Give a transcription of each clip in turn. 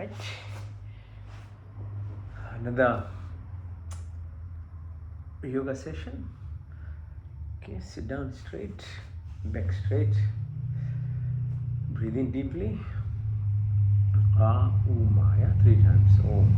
right. Another yoga session. Okay, sit down straight, back straight. Breathe in deeply. Maya 3 times. Om.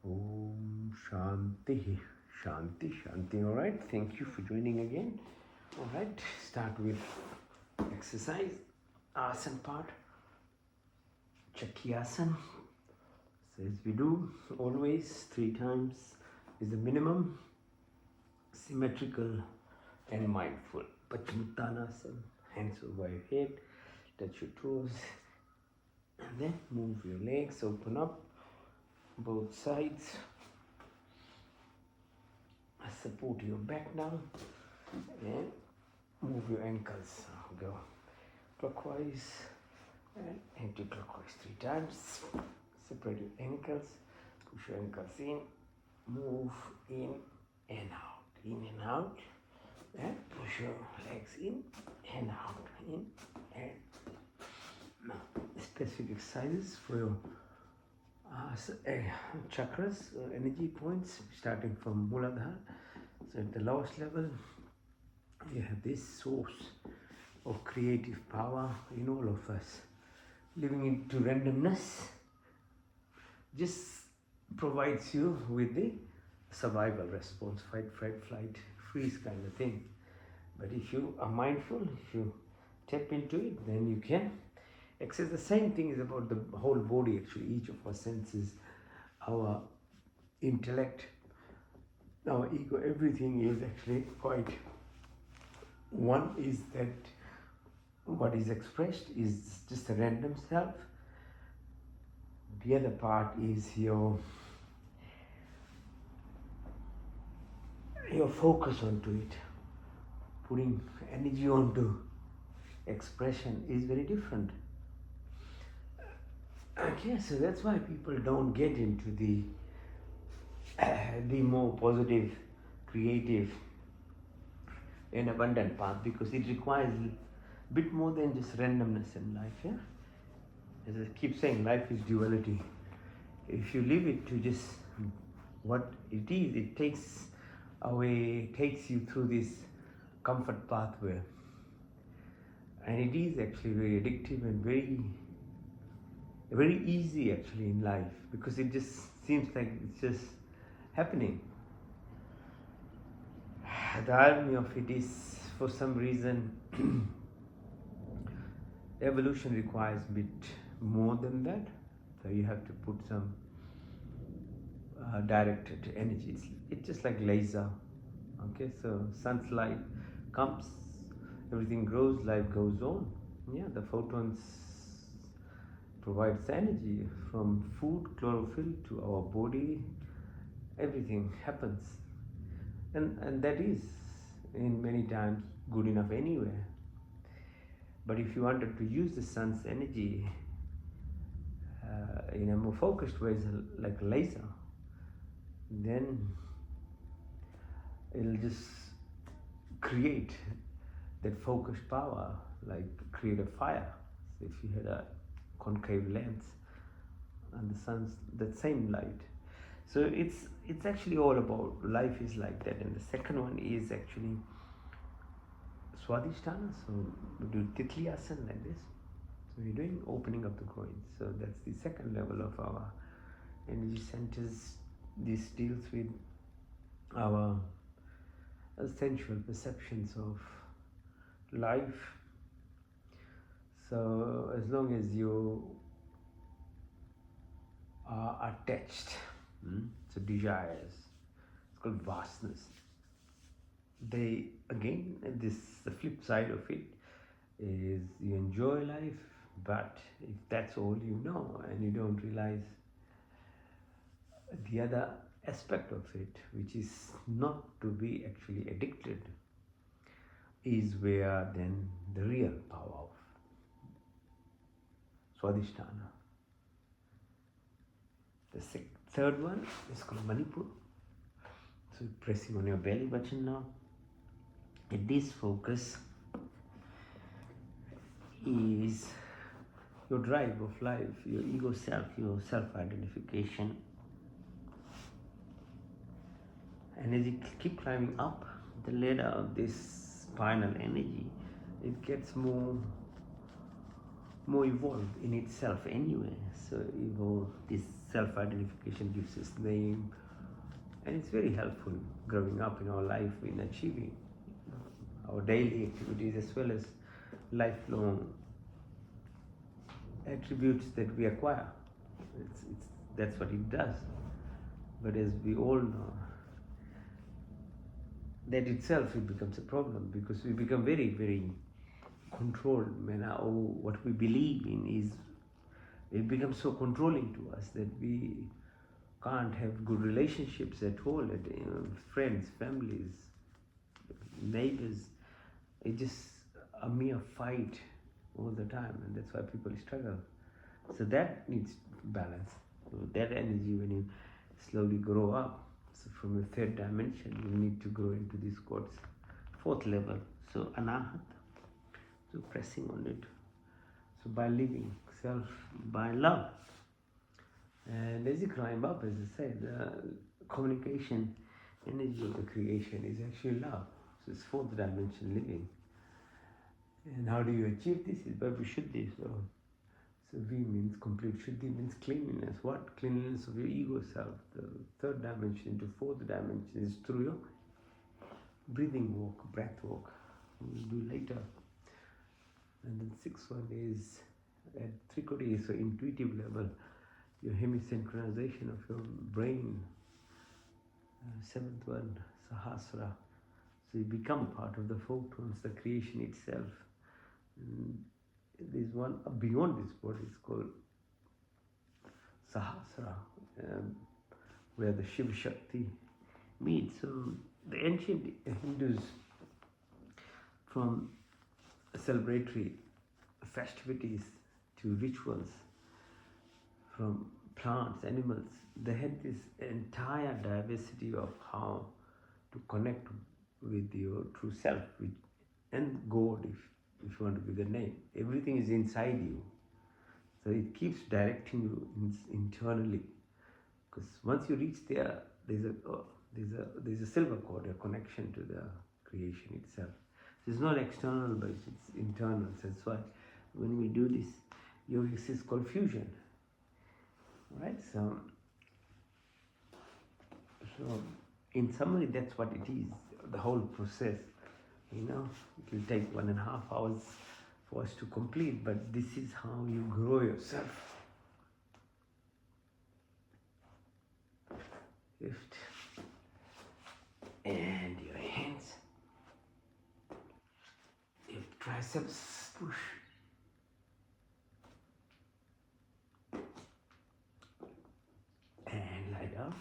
Om Shanti, Shanti, Shanti. All right, thank you for joining again. All right, start with exercise, asana part, Chakrasana. So as we do always, 3 times is the minimum. Symmetrical and mindful. Paschimottanasana, hands over your head, touch your toes, and then move your legs, open up both sides. Support your back now and move your ankles. Go clockwise and anti-clockwise 3 times. Separate your ankles, push your ankles in, move in and out, and push your legs in and out, in and now. Specific exercises for your chakras, energy points, starting from Muladhara. So at the lowest level, you have this source of creative power in all of us. Living into randomness just provides you with the survival response, fight, flight, freeze kind of thing. But if you are mindful, if you tap into it, then you can access. The same thing is about the whole body actually. Each of our senses, our intellect, our ego, everything is actually quite one. Is that what is expressed is just a random self. The other part is your focus onto it. Putting energy onto expression is very different. Okay, so that's why people don't get into the more positive, creative and abundant path, because it requires a bit more than just randomness in life. Yeah, as I keep saying, life is duality. If you leave it to just what it is, it takes you through this comfort pathway, and it is actually very addictive and very easy actually in life, because it just seems like it's just happening. The irony of it is, for some reason, evolution requires a bit more than that. So you have to put some directed energy. It's just like laser. Okay, so sun's light comes, everything grows, life goes on. Yeah, the photons provides energy from food, chlorophyll, to our body. Everything happens, and that is in many times good enough anywhere. But if you wanted to use the sun's energy in a more focused way, like a laser, then it'll just create that focused power, like create a fire. So if you had a concave lens and the sun's that same light, so it's actually all about life is like that. And the second one is actually Swadhisthana. So we do Titlyasana like this. So we're doing opening up the groin. So that's the second level of our energy centers. This deals with our sensual perceptions of life. So as long as you are attached, so desires, it's called vastness. they again, this the flip side of it is you enjoy life, but if that's all you know and you don't realize the other aspect of it, which is not to be actually addicted, is where then the real power of Swadhisthana. The third one is called Manipur. So pressing on your belly button now. And this focus is your drive of life, your ego self, your self-identification. And as you keep climbing up the ladder of this spinal energy, it gets more evolved in itself anyway. So this self-identification gives its name, and it's very helpful growing up in our life in achieving our daily activities as well as lifelong attributes that we acquire. That's what it does. But as we all know, that itself it becomes a problem, because we become very, very controlled. What we believe in is, it becomes so controlling to us that we can't have good relationships at all, friends, families, neighbors. It's just a mere fight all the time, and that's why people struggle. So that needs balance. So that energy, when you slowly grow up, so from the third dimension, you need to grow into this quartz fourth level. So anahat, so pressing on it. So by living self, by love. And as you climb up, as I said, the communication energy of the creation is actually love. So it's fourth dimension living. And how do you achieve this? Is by Vishuddhi. So V means complete. Shuddhi means cleanliness. What? Cleanliness of your ego self. The third dimension to fourth dimension is through your breathing walk, breath walk. We'll do later. And then sixth one is at Trikoti, so intuitive level, your hemisynchronization of your brain. Seventh one, Sahasra. So you become part of the photons, the creation itself. There's one beyond this body, is called Sahasra, where the Shiva Shakti meet. So the ancient Hindus, from celebratory festivities to rituals, from plants, animals, they had this entire diversity of how to connect with your true self, and God, if you want to be the name. Everything is inside you. So it keeps directing you internally. Because once you reach there, there's a silver cord, a connection to the creation itself. So it's not external, but it's internal. So that's why when we do this, yogics is called fusion. Right? So in summary, that's what it is. The whole process. It will take 1.5 hours for us to complete, but this is how you grow yourself. Lift. And your hands. Your triceps push. And lie down.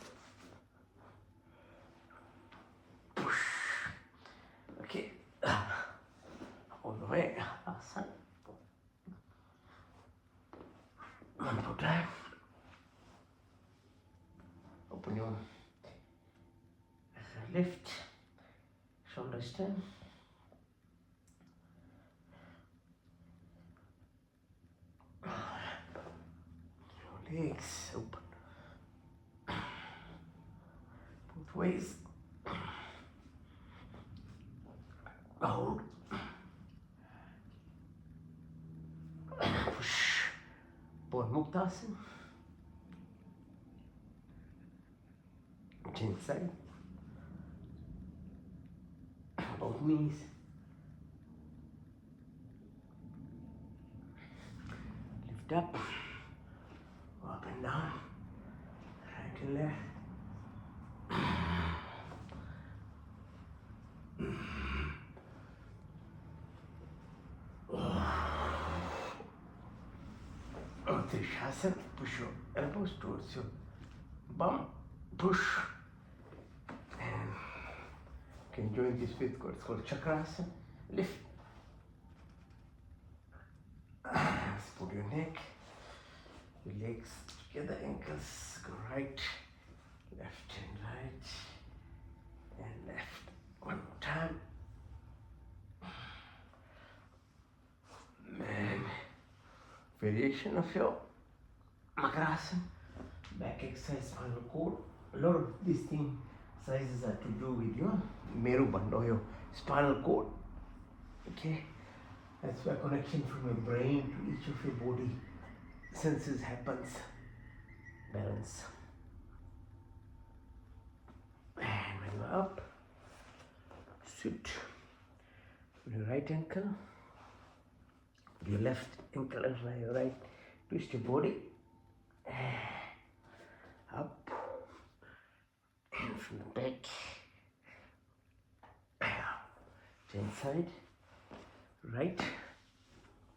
Push. Okay. All the way outside. One more time. Open your lift, shoulders down. Your legs open. Both ways. Hold. Push. Both Muktasana. Change side. Both knees. Lift up. Up and down. Right and left. Trishasana, push your elbows towards your bum, push, and you can join this with what's called Chakrasana, lift, put your neck, your legs together, ankles, go right, left and left, one more time, and variation of your Makarasana, back exercise, spinal cord. A lot of these exercises are to do with your Meru Bandha or your spinal cord. Okay, that's where connection from your brain to each of your body senses happens. Balance. And when you're up, sit. With your right ankle, your left ankle over your right. Twist your body. Up and from the back. Change side. Right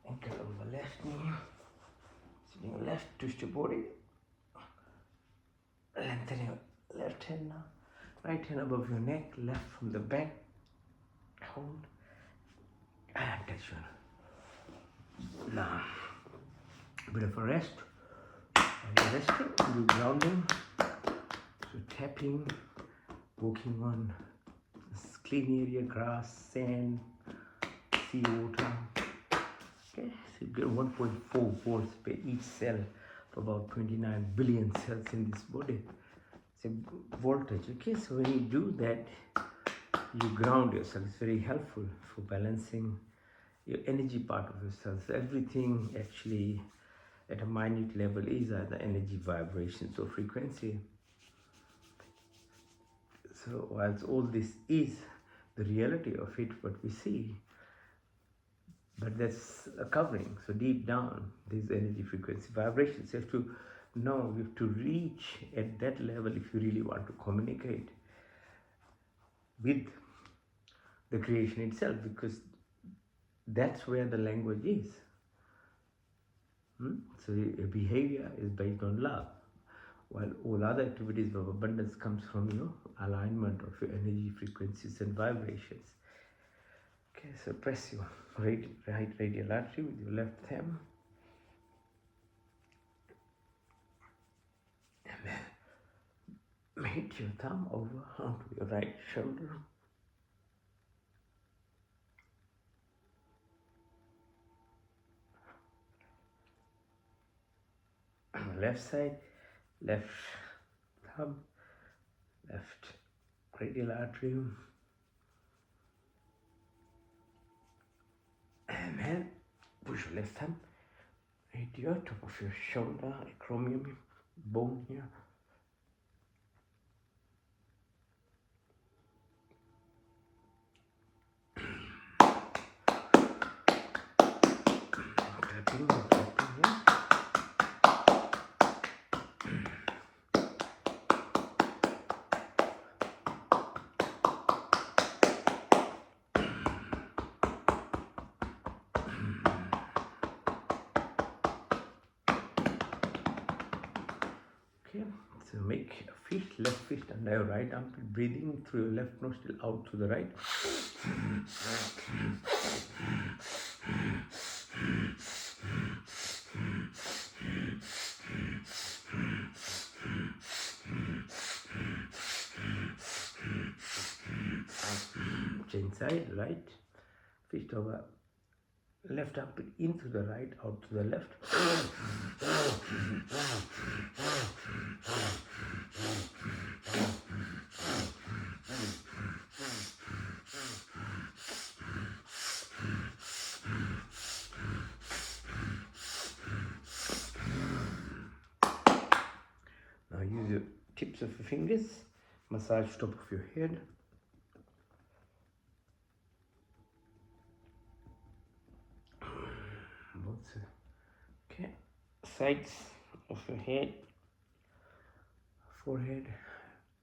ankle over left knee. Sitting left, twist your body. Lengthen your left hand now. Right hand above your neck, left from the back. Hold and touch your. Now, a bit of a rest. And you're resting, you're grounding. So tapping, walking on this clean area, grass, sand, sea water. Okay, so you get 1.4 volts per each cell for about 29 billion cells in this body. It's a voltage. Okay, so when you do that, you ground yourself. It's very helpful for balancing your energy part of yourself. So everything actually at a minute level is either energy, vibrations or frequency. So whilst all this is the reality of it, what we see, but that's a covering. So deep down, there's energy, frequency, vibrations. You have to know, you have to reach at that level if you really want to communicate with the creation itself, because that's where the language is. So your behavior is based on love, while all other activities of abundance comes from your alignment of your energy, frequencies and vibrations. Okay, so press your right radial artery with your left thumb. And then hit your thumb over onto your right shoulder. On the left side, left thumb, left radial artery. And then push your left thumb right here, top of your shoulder, acromion bone here. Tapping here. Okay, so make a fist, left fist under your right armpit, breathing through your left nostril out to the right. Change side, right fist over left armpit into the right, out to the left. Now use your tips of your fingers, massage top of your head. Okay, sides of your head, forehead,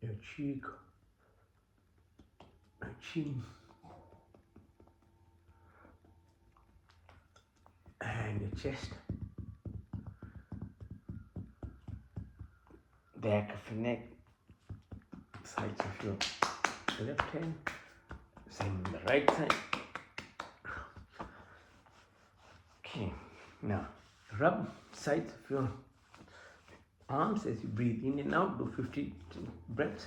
your cheek, your chin, and your chest. back of your neck, sides of your left hand, same on the right side. Okay, now rub sides of your arms as you breathe in and out. Do 50 breaths.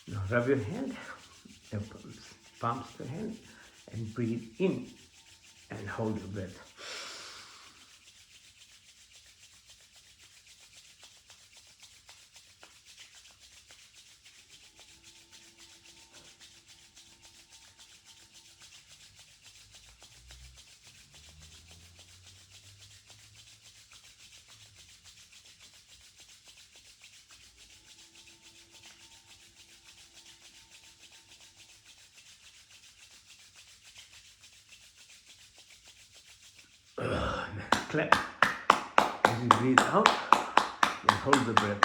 Now rub your hand, the palms of your hand, and breathe in and hold your breath. Clap as you breathe out and hold the breath.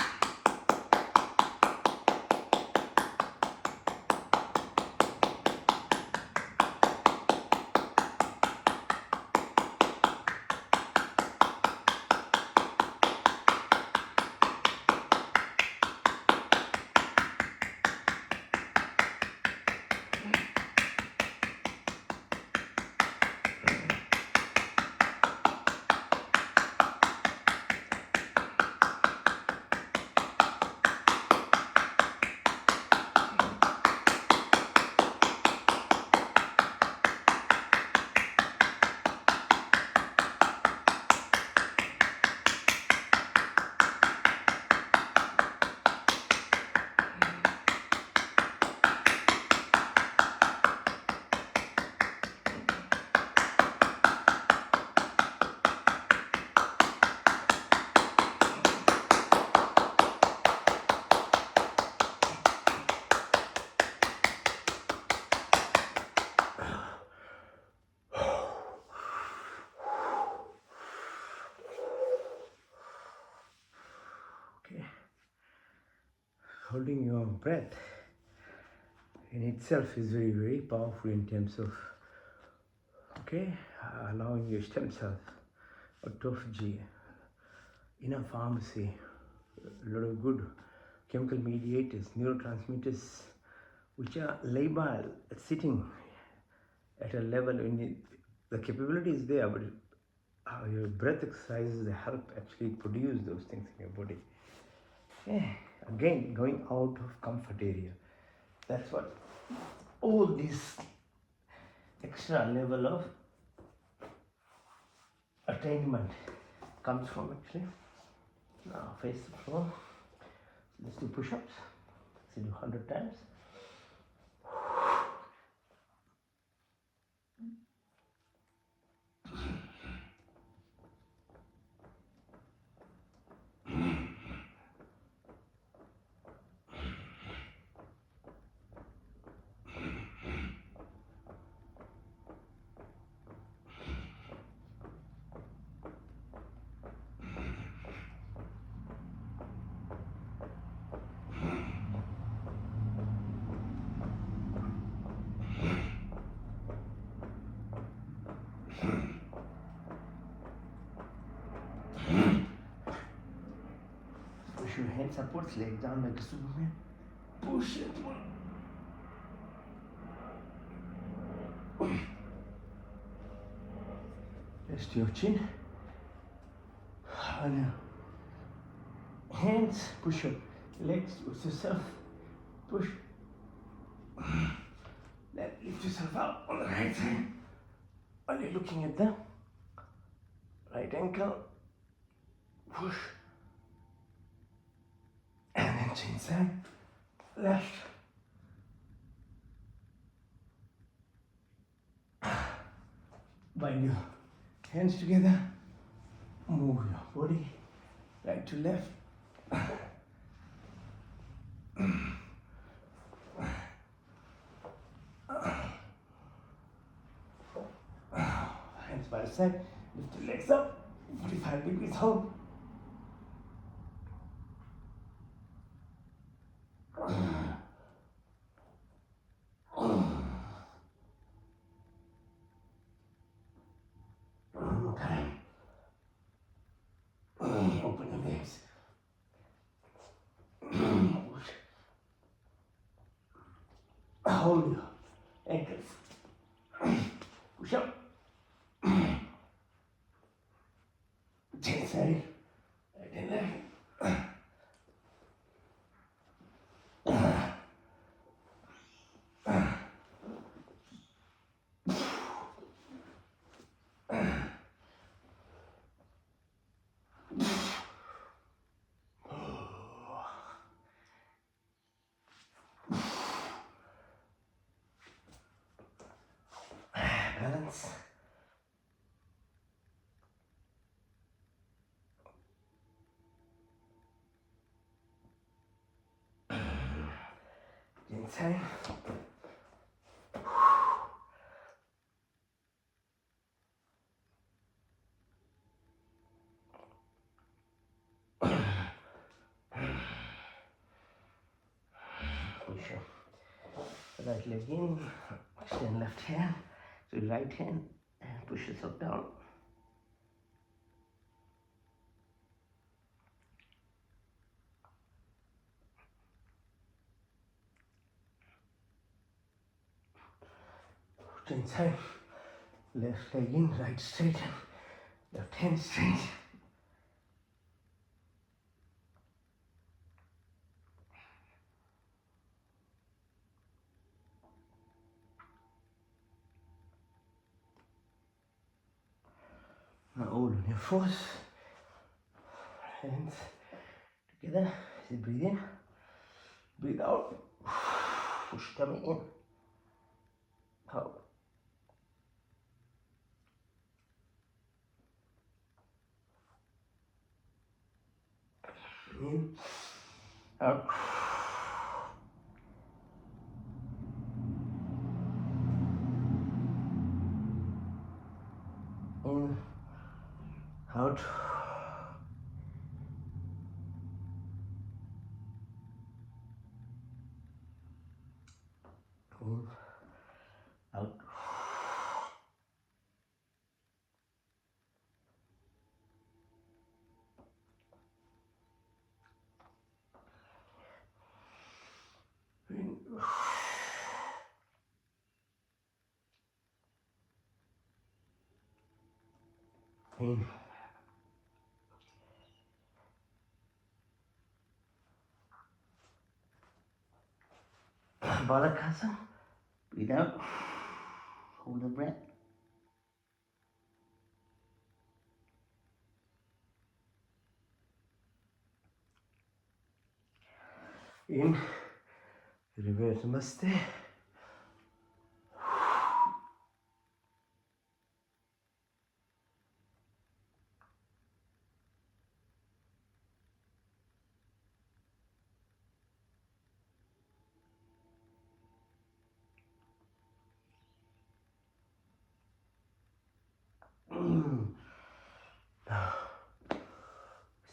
Okay. Holding your breath in itself is very, very powerful in terms of, allowing your stem cells, autophagy, inner pharmacy, a lot of good chemical mediators, neurotransmitters, which are labile, sitting at a level when the capability is there, but your breath exercises help actually produce those things in your body. Yeah. Again, going out of comfort area. That's what all this extra level of attainment comes from actually. Now face the floor. Let's do push-ups. Let's do 100 times. Push your hands upwards, leg down like a Superman. Push it. Rest your chin. On your hands, push your legs towards yourself. Push. Then lift yourself up on the right side. While you're looking at the right ankle. Push. And then chin side. Left. Bind your hands together. Move your body right to left. by side. Lift your legs up, 45 degrees hold. One more time. Open your legs. Hold your ankles. Push up. Chin side. Right and left. Balance. Inside. Push your right leg in. Extend left hand. So right hand and push yourself down. Inside. Left leg in, right straight, left hand straight. Now all on your force. Hands together. So breathe in, breathe out. Push tummy in. Out. In. Out. In. Out. In. Out. In. In. Balakasana. Breathe out. Hold the breath. In. Reverse Namaste.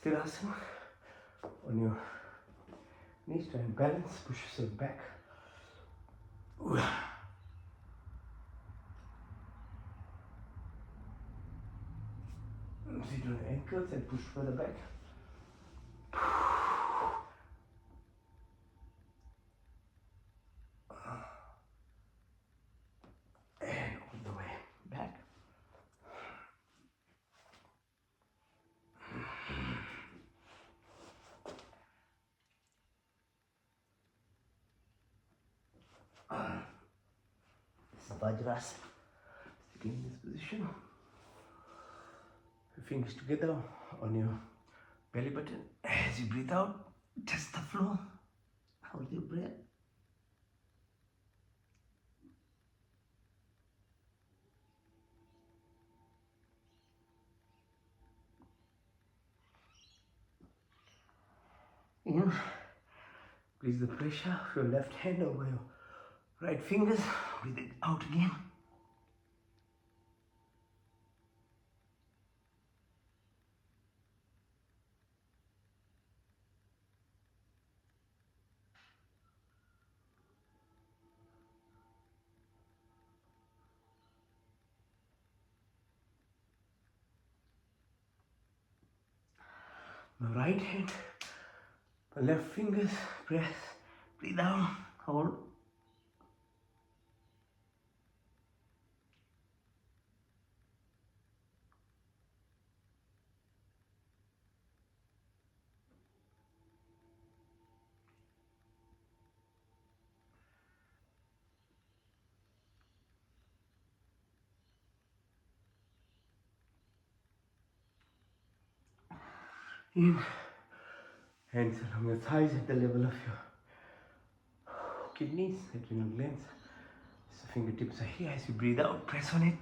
Stirasana. On your knees, try and balance, push yourself back. Sit on your ankles and push further back. And all the way back. This is Vajrasana. Sitting in this position. Your fingers together on your belly button. As you breathe out, test the flow. Hold your breath. In. Release the pressure of your left hand over your right fingers. Breathe it out again. My right hand, my left fingers, press, breathe out, hold. In, hands along your thighs at the level of your kidneys, adrenal glands. So fingertips are here. As you breathe out, press on it.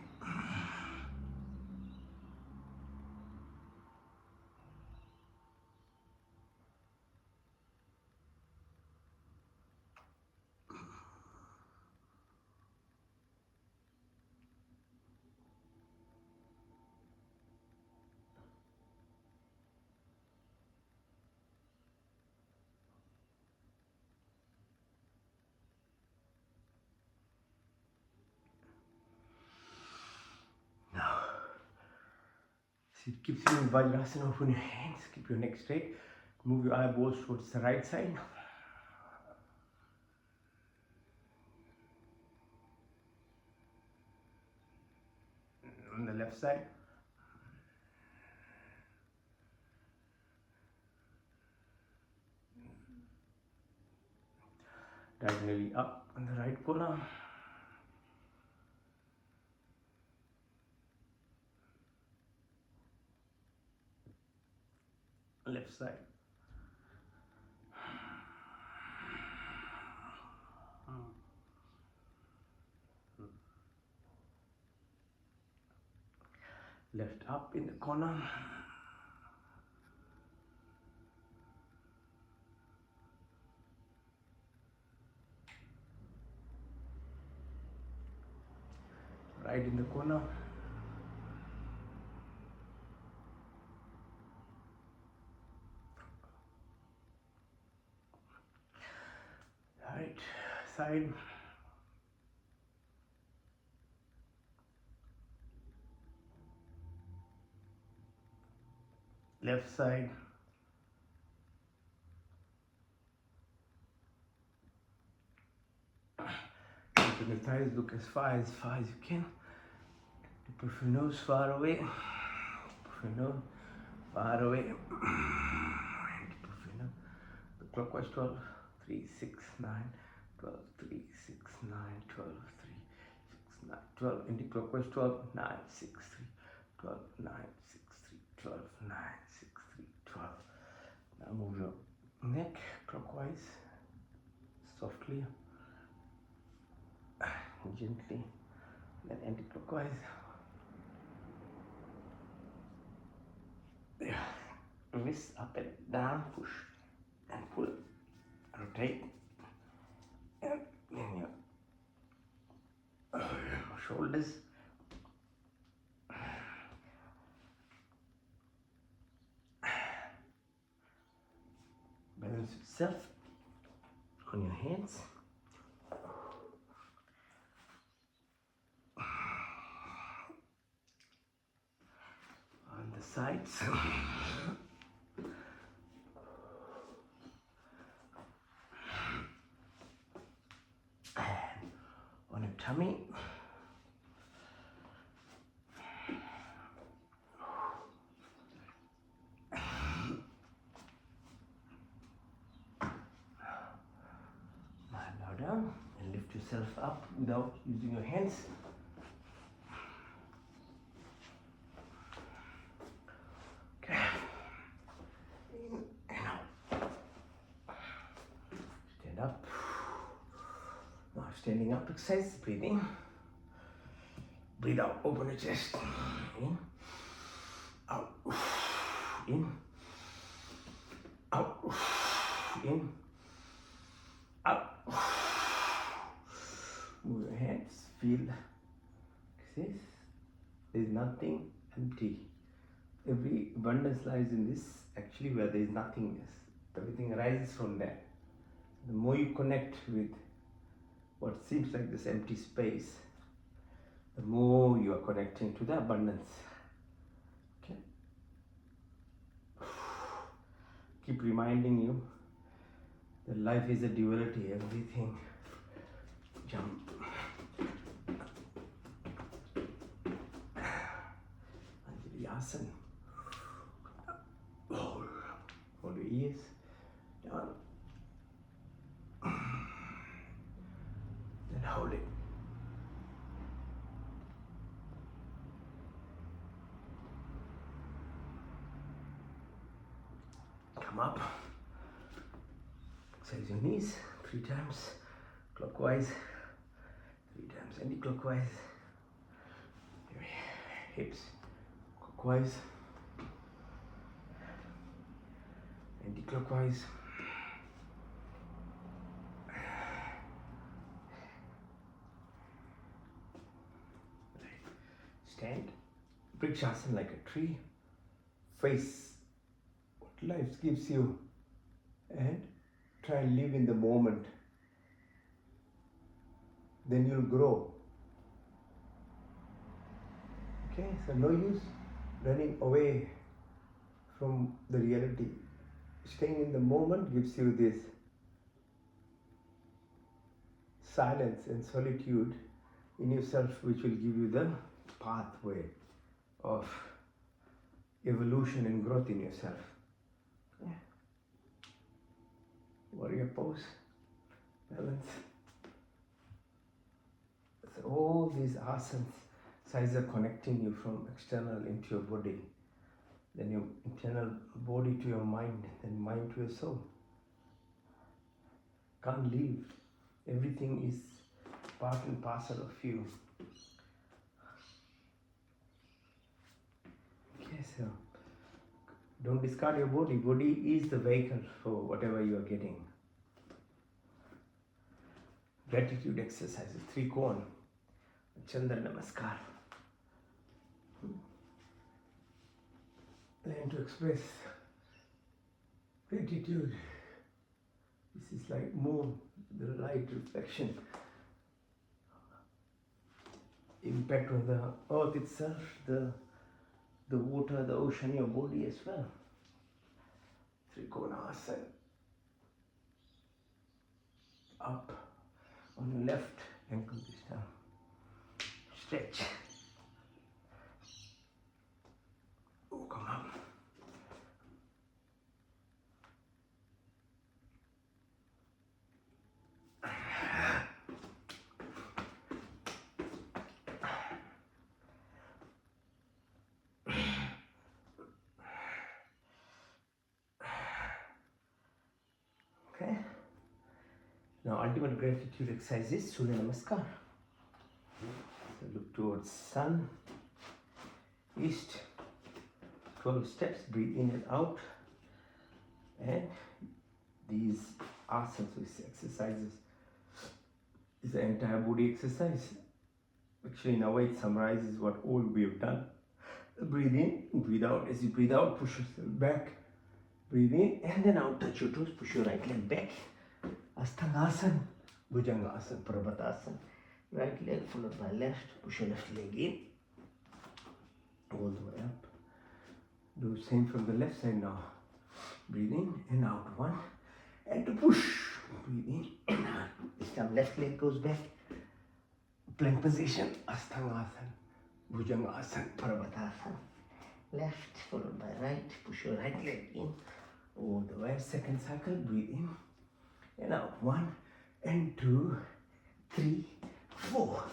Now, so it keeps you in Vajrasana. Open your hands, keep your neck straight. Move your eyeballs towards the right side. On the left side. Diagonally up on the right corner. Left side. Left up in the corner. Right in the corner. Right side. Left side. Open the thighs, look as far as you can. Tip of your nose far away. Tip of your nose far away. Tip of your nose. The clockwise 12, 3, 6, 9, 12, 3, 6, 9, 12, 3, 6, 9, 12. Anti-clockwise 12, 9, 6, 3, 12, 9, 6, 3, 12, 9, 6, 3, 12. Now move your neck clockwise, softly, gently, then anti-clockwise. Wrists up and down, push and pull, rotate, and then your shoulders. Balance yourself on your hands. On the sides. On your tummy. Now down and lift yourself up without using your hands. Okay. In and out. Stand up. Now standing up exercise, breathing. Breathe out, open the chest. In, out, in, out, in, out. Move your hands, feel this. There is nothing empty. Every abundance lies in this, actually, where there is nothingness. Everything arises from there. The more you connect with what seems like this empty space, the more you are connecting to the abundance. Okay? keep reminding you that life is a duality, everything. Jump. Anjali Asana. Hold your ears. Down. Then hold it. Come up. Exercise your knees 3 times clockwise, 3 times anti-clockwise. Hips clockwise, anti-clockwise. Stand, Vrikshasana like a tree. Face what life gives you and try and live in the moment. Then you'll grow. Okay, so no use running away from the reality. Staying in the moment gives you this silence and solitude in yourself, which will give you the pathway of evolution and growth in yourself. Yeah. Warrior pose, balance. So all these asanas, sides are connecting you from external into your body, then your internal body to your mind, then mind to your soul. Can't leave. Everything is part and parcel of you. Okay, so don't discard your body. Body is the vehicle for whatever you are getting. Gratitude exercises, 3 koan, Chandra Namaskar. Learn to express gratitude. This is like moon, the light reflection. Impact on the earth itself, the water, the ocean, your body as well. Trikonasana. Up on your left ankle this time. Stretch. Oh, come up. Okay. Now, ultimate gratitude exercise is Surya Namaskar. So look towards sun, east, 12 steps, breathe in and out. And these asanas, these exercises, is the entire body exercise. Actually, in a way, it summarizes what all we have done. Breathe in, breathe out. As you breathe out, push yourself back. Breathe in and then out, touch your toes, push your right leg back. Asthangasana, Bhujangasana, Prabhatasana. Right leg followed by left, push your left leg in. All the way up. Do the same from the left side now. Breathe in and out, 1. And to push. Breathe in and out. This time left leg goes back. Plank position, Asthangasana, Bhujangasana, Prabhatasana. Left followed by right, push your right leg in. All the way, second cycle, breathe in and out, 1 and 2, 3, 4,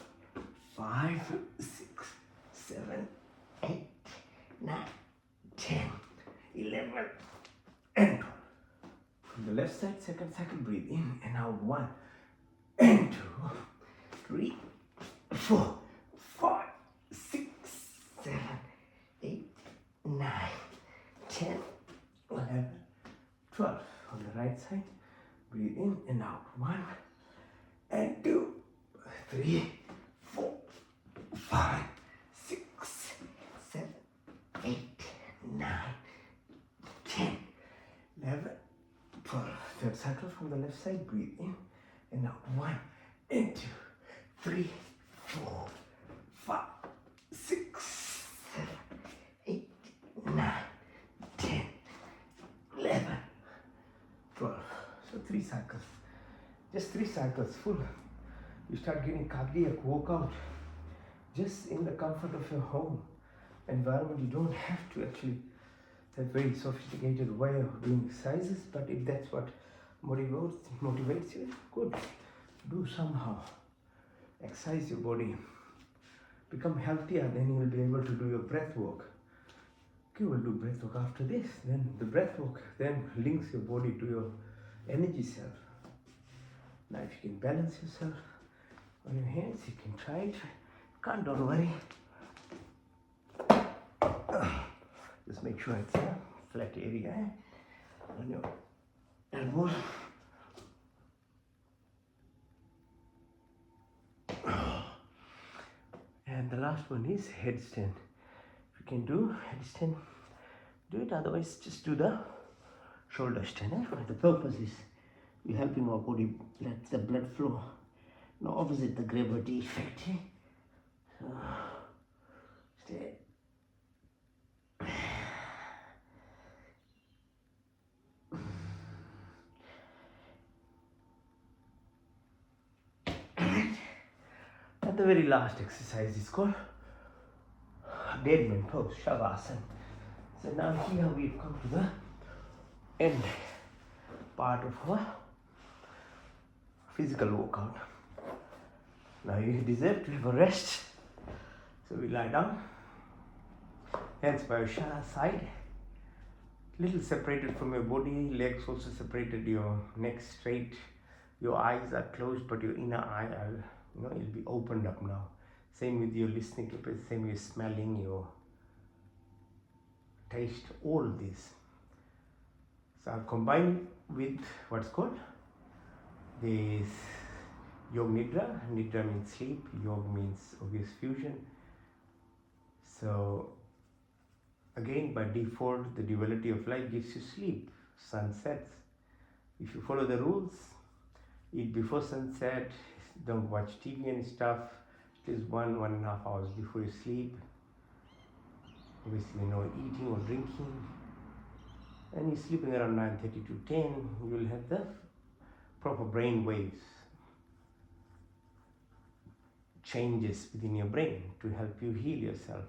5, 6, 7, 8, 9, 10, 11 and 12. From the left side, second cycle, breathe in and out, 1 and 2, 3, 4, 5, 6, 7, 8, 9, 10, 11, 12. On the right side, breathe in and out, 1 and 2, 3, 4, 5, 6, 7, 8, 9, 10, 11, 12. Third cycle from the left side, breathe in and out, 1 and 2, 3, 4, 5, 6, 7, 8, 9, 10, 11, 12. So 3 cycles. Just 3 cycles full. You start getting cardiac workout just in the comfort of your home environment. You don't have to actually have very sophisticated way of doing exercises, but if that's what motivates you, good. Do somehow. Exercise your body. Become healthier, then you will be able to do your breath work. Okay, we'll do breath work after this. Then the breath work then links your body to your energy self. Now if you can balance yourself on your hands, you can try it. Can't, don't worry. Just make sure it's a flat area on your elbows. And the last one is headstand. If you can do headstand, do it. Otherwise, just do the shoulder stand. The purpose is we're helping our body let the blood flow. Now opposite the gravity effect. So stay. And the very last exercise is called dead man pose, Shavasana. So now here we've come to the end part of our physical workout. Now you deserve to have a rest. So we lie down, hands by your side, little separated from your body, legs also separated, your neck straight, your eyes are closed, but your inner eye, it'll be opened up now. Same with your listening capacity, same with smelling, your taste, all this. So I'll combine with what's called this Yoga Nidra. Nidra means sleep, Yoga means obvious fusion. So again, by default, the duality of life gives you sleep. Sun sets. If you follow the rules, eat before sunset, don't watch TV and stuff, at least 1.5 hours before you sleep. Obviously, no eating or drinking. And you're sleeping around 9:30 to 10, you will have the proper brain waves changes within your brain to help you heal yourself.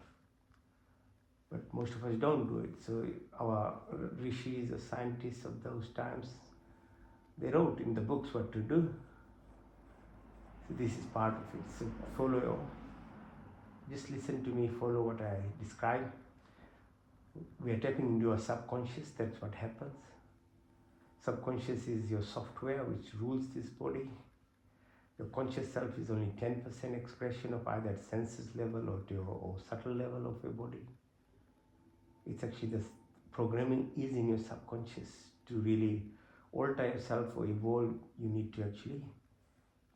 But most of us don't do it. So our rishis, the scientists of those times, they wrote in the books what to do. So this is part of it. So follow, just listen to me, follow what I describe. We are tapping into your subconscious, that's what happens. Subconscious is your software which rules this body. Your conscious self is only 10% expression of either at senses level or subtle level of your body. It's actually the programming is in your subconscious. To really alter yourself or evolve, you need to actually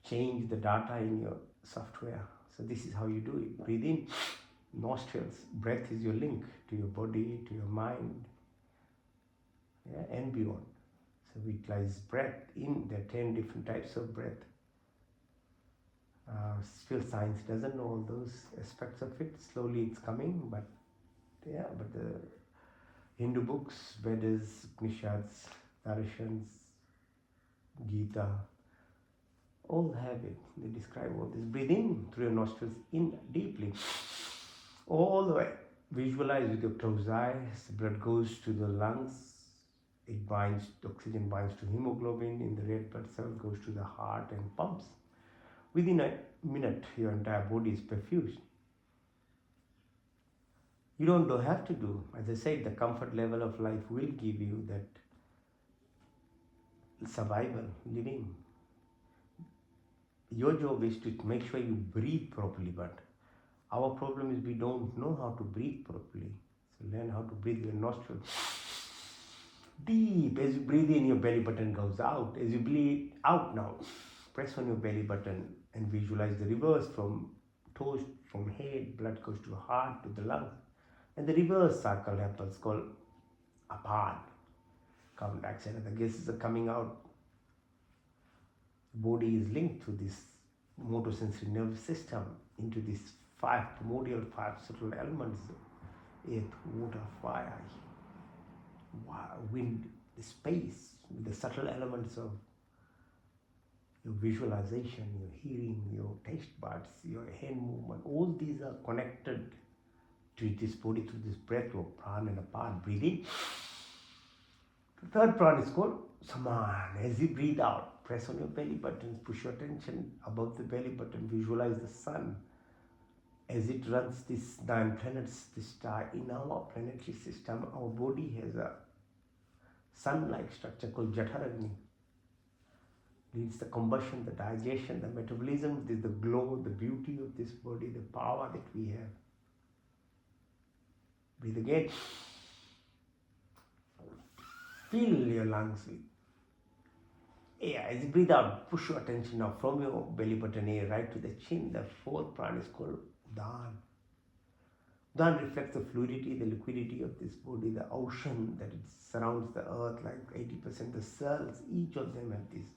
change the data in your software. So this is how you do it. Breathe in, nostrils. Breath is your link to your body, to your mind, and beyond. So we utilize breath in. There are 10 different types of breath. Still science doesn't know all those aspects of it. Slowly it's coming, but the Hindu books, Vedas, Upanishads, Darshans, Gita, all have it. They describe all this. Breathe in through your nostrils, in deeply, all the way. Visualize with your closed eyes. The blood goes to the lungs. It binds, oxygen binds to hemoglobin in the red blood cell, goes to the heart and pumps. Within a minute, your entire body is perfused. You don't have to do. As I said, the comfort level of life will give you that survival, living. Your job is to make sure you breathe properly, but our problem is we don't know how to breathe properly. So learn how to breathe with your nostrils. Deep. As you breathe in, your belly button goes out. As you breathe out now, press on your belly button and visualize the reverse from toes, from head, blood goes to heart, to the lungs. And the reverse circle happens, called apart. Carbon dioxide and the gases are coming out. Body is linked to this motor-sensory nervous system, into these 5 primordial, 5 subtle elements: earth, water, fire, wind, space, with the subtle elements of your visualization, your hearing, your taste buds, your hand movement. All these are connected to this body through this breath or prana and apart. Breathing. The third prana is called Saman. As you breathe out, press on your belly button, push your attention above the belly button, visualize the sun as it runs these 9 planets, this star. In our planetary system, our body has a sun-like structure called Jataragni. Leads the combustion, the digestion, the metabolism, the glow, the beauty of this body, the power that we have. Breathe again. Fill your lungs with air. As you breathe out, push your attention now from your belly button area right to the chin. The fourth prana is called Udan. Udan reflects the fluidity, the liquidity of this body, the ocean that it surrounds the earth, like 80%. The cells, each of them have this,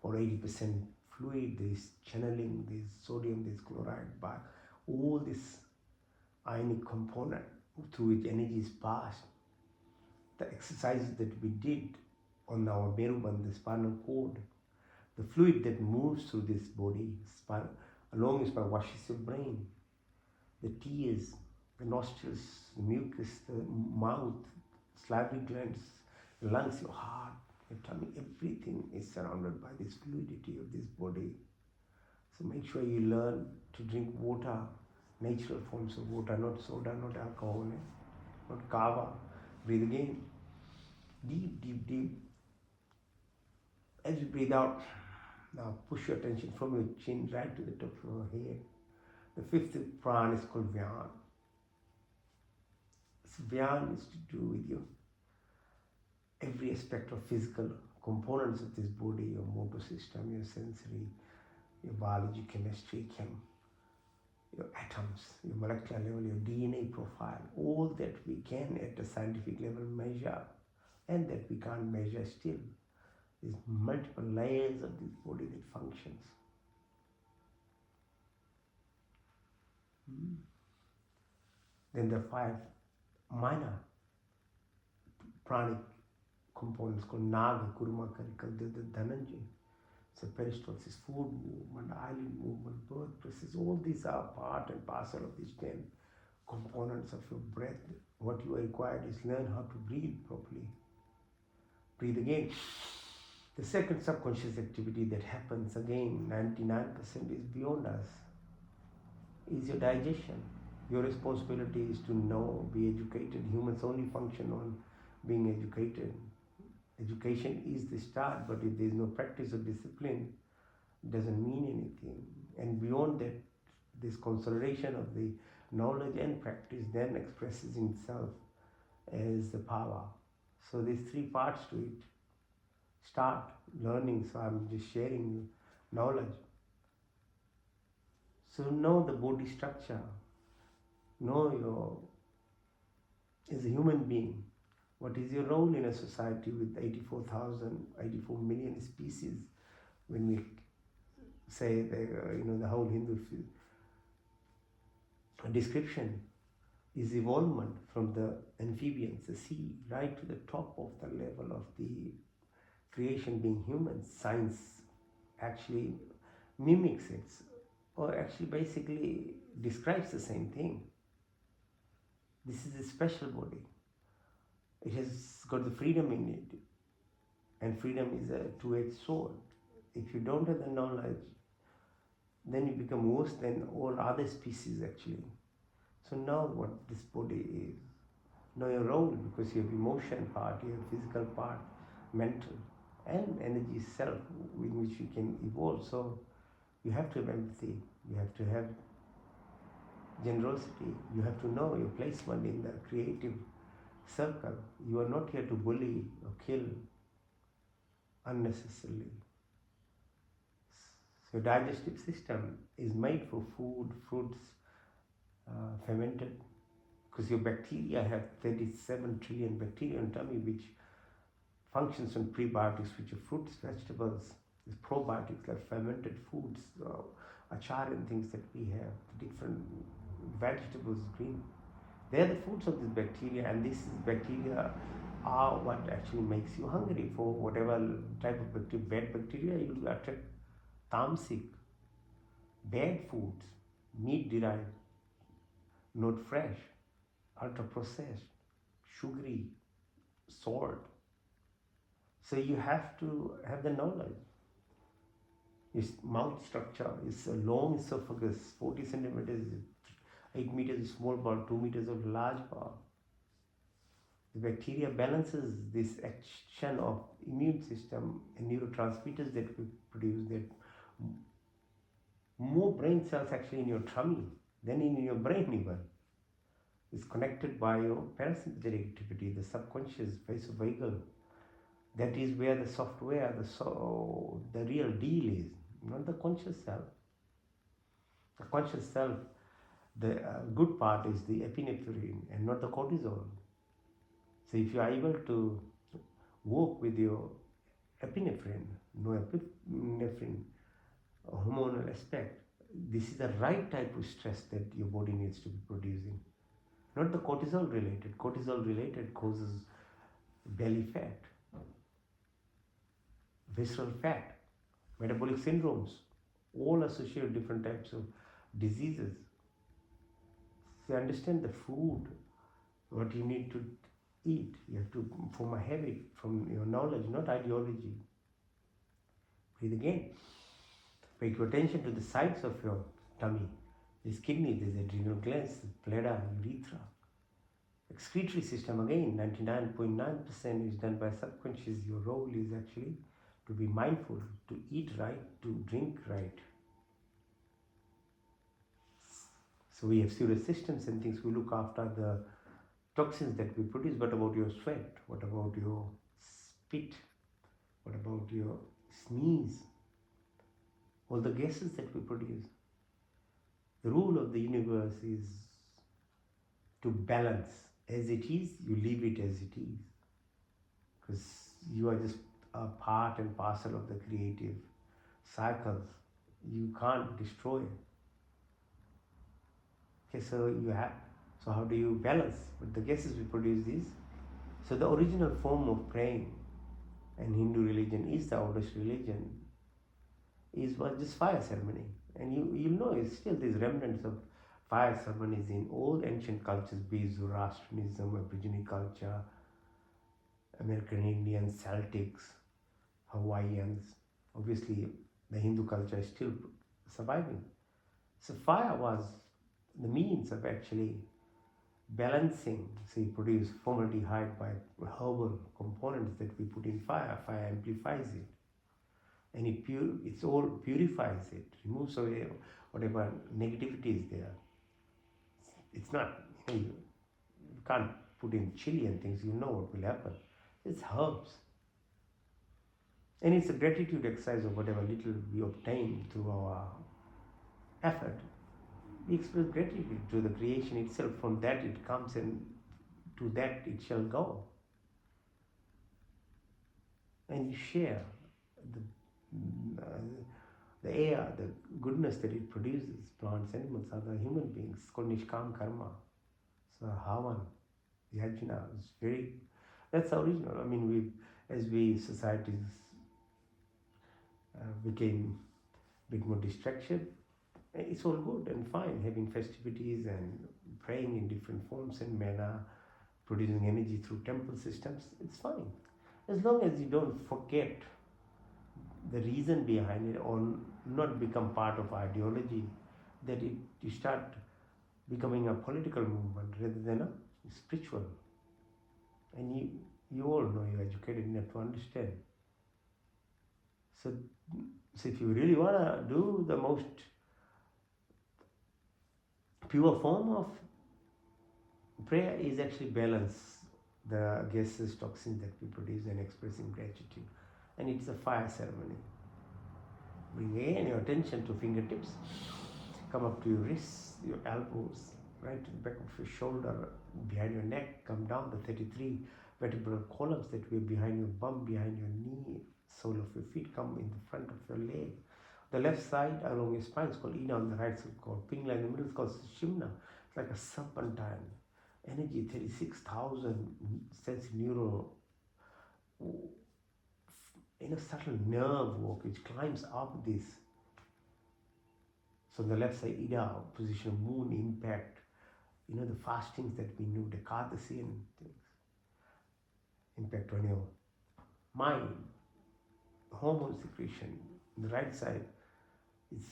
or 80% fluid, this channeling, this sodium, this chloride, but all this ionic component through which energy is passed. The exercises that we did on our Merubandha, the spinal cord, the fluid that moves through this body, along with what washes your brain, the tears, the nostrils, the mucus, the mouth, salivary glands, your lungs, your heart, your tummy, everything is surrounded by this fluidity of this body. So make sure you learn to drink water, natural forms of water, not soda, not alcohol, not kava. Breathe again. Deep, deep, deep. As you breathe out, now push your attention from your chin right to the top of your head. The fifth prana is called Vyan. So Vyan is to do with your every aspect of physical components of this body, your motor system, your sensory, your biology, chemistry, your atoms, your molecular level, your DNA profile, all that we can at a scientific level measure and that we can't measure still. There's multiple layers of this body that functions. Then the 5 minor pranic components called Naga, Kurma, Karika, the Dhananjay. So peristalsis, food movement, eyelid movement, birth process, all these are part and parcel of these 10 components of your breath. What you are required is learn how to breathe properly. Breathe again. The second subconscious activity that happens, again, 99% is beyond us, is your digestion. Your responsibility is to know, be educated. Humans only function on being educated. Education is the start, but if there is no practice or discipline, it doesn't mean anything. And beyond that, this consolidation of the knowledge and practice then expresses itself as the power. So there's 3 parts to it. Start learning, so I'm just sharing knowledge. So know the body structure. Know as a human being, what is your role in a society with 84 million species? When we say the whole Hindu description is evolvement from the amphibians, the sea, right to the top of the level of the creation being humans. Science actually mimics it, or actually basically describes the same thing. This is a special body. It has got the freedom in it, and freedom is a two-edged sword. If you don't have the knowledge, then you become worse than all other species actually. So know what this body is. Know your role, because you have emotion part, you have physical part, mental, and energy self in which you can evolve. So you have to have empathy, you have to have generosity, you have to know your placement in the creative circle. You are not here to bully or kill unnecessarily. So digestive system is made for food, fruits, fermented, because your bacteria have 37 trillion bacteria in tummy, which functions on prebiotics, which are fruits, vegetables. There's probiotics like fermented foods, achar and things that we have, the different vegetables, green. They are the foods of this bacteria, and this bacteria are what actually makes you hungry. For whatever type of bacteria, bad bacteria, you will attract tamasic, bad foods, meat derived, not fresh, ultra processed, sugary, salt. So you have to have the knowledge. His mouth structure is a long esophagus, 40 centimeters, 8 meters small bowel, 2 meters of large bowel. The bacteria balances this action of immune system and neurotransmitters that we produce. That more brain cells actually in your tummy than in your brain even is connected by your parasympathetic activity, the subconscious vasovagal. That is where the software, the real deal is, not the conscious self. The conscious self, the good part is the epinephrine and not the cortisol. So if you are able to work with your epinephrine, norepinephrine, hormonal aspect, this is the right type of stress that your body needs to be producing, not the cortisol related. Cortisol related causes belly fat, visceral fat, metabolic syndromes, all associated with different types of diseases. So understand the food, what you need to eat. You have to form a habit from your knowledge, not ideology. Breathe again. Pay attention to the sides of your tummy. There's kidney, there's adrenal glands, bladder, urethra. Excretory system, again, 99.9% is done by subconscious. Your role is actually to be mindful, to eat right, to drink right. So we have sewage systems and things. We look after the toxins that we produce. What about your sweat? What about your spit? What about your sneeze? All the gases that we produce. The rule of the universe is to balance. As it is, you leave it as it is. Because you are just a part and parcel of the creative cycles. You can't destroy it. Okay, so how do you balance? With the gases we produce these. So the original form of praying in Hindu religion is the oldest religion, was just fire ceremony. And you'll know it's still these remnants of fire ceremonies in all ancient cultures, be it Zoroastrianism, Aborigine culture, American Indians, Celtics, Hawaiians. Obviously, the Hindu culture is still surviving. So fire was the means of actually balancing. So you produce formaldehyde by herbal components that we put in fire. Fire amplifies it, and it's all purifies it, removes away whatever negativity is there. It's not, you can't put in chili and things. You know what will happen. It's herbs. And it's a gratitude exercise of whatever little we obtain through our effort. We express gratitude to the creation itself. From that it comes, and to that it shall go. And you share the air, the goodness that it produces. Plants, animals, other human beings. It's called Nishkam Karma. So Havan, Yajna is that's original. I mean, as we societies became a bit more distraction, it's all good and fine, having festivities and praying in different forms and manner, producing energy through temple systems. It's fine, as long as you don't forget the reason behind it or not become part of ideology, that you start becoming a political movement rather than a spiritual. And you all know, you're educated enough to understand. So if you really want to do the most pure form of prayer, is actually balance the gases, toxins that we produce and expressing gratitude. And it's a fire ceremony. Bring again your attention to fingertips, come up to your wrists, your elbows, right to the back of your shoulder, behind your neck, come down the 33 vertebral columns that were behind your bum, behind your knee, sole of your feet, come in the front of your leg. The left side along your spine is called Ina, on the right side called Pingla, in the middle is called Shimna. It's like a serpentine. energy, 36,000 sensory neural, subtle nerve work which climbs up this. So on the left side, Ida, position of moon, impact, the fastings that we knew, the Cartesian things, impact on your mind, hormone secretion. On the right side is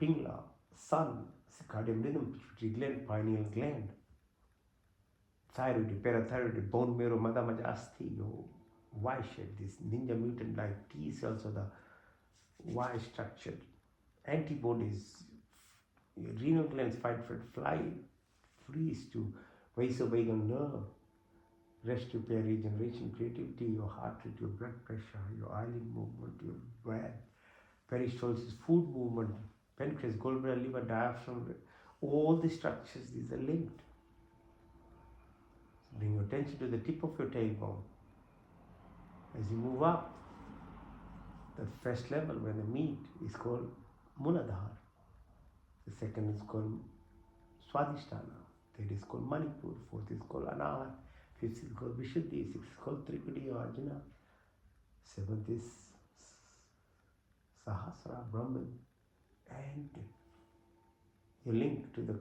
Pingla, sun, circadian rhythm, pituitary gland, pineal gland, thyroid, parathyroid, bone marrow, Madha Majasti, your Y shape, this ninja mutant like T cells or the Y structured antibodies, your renal glands fight, flight, freeze to vasovagal nerve, rest, repair, regeneration, creativity, your heart rate, your blood pressure, your eyelid movement, your breath, peristalsis, food movement, pancreas, gallbladder, liver, diaphragm, all the structures, these are linked. So bring your attention to the tip of your tailbone. As you move up, the first level where the meat is called Muladhara. The second is called Swadhisthana. Third is called Manipur. Fourth is called Anahata. Fifth is called Vishuddhi. Sixth is called Tripudi or Arjuna. Seventh is Sahasra, Brahman. And your link to the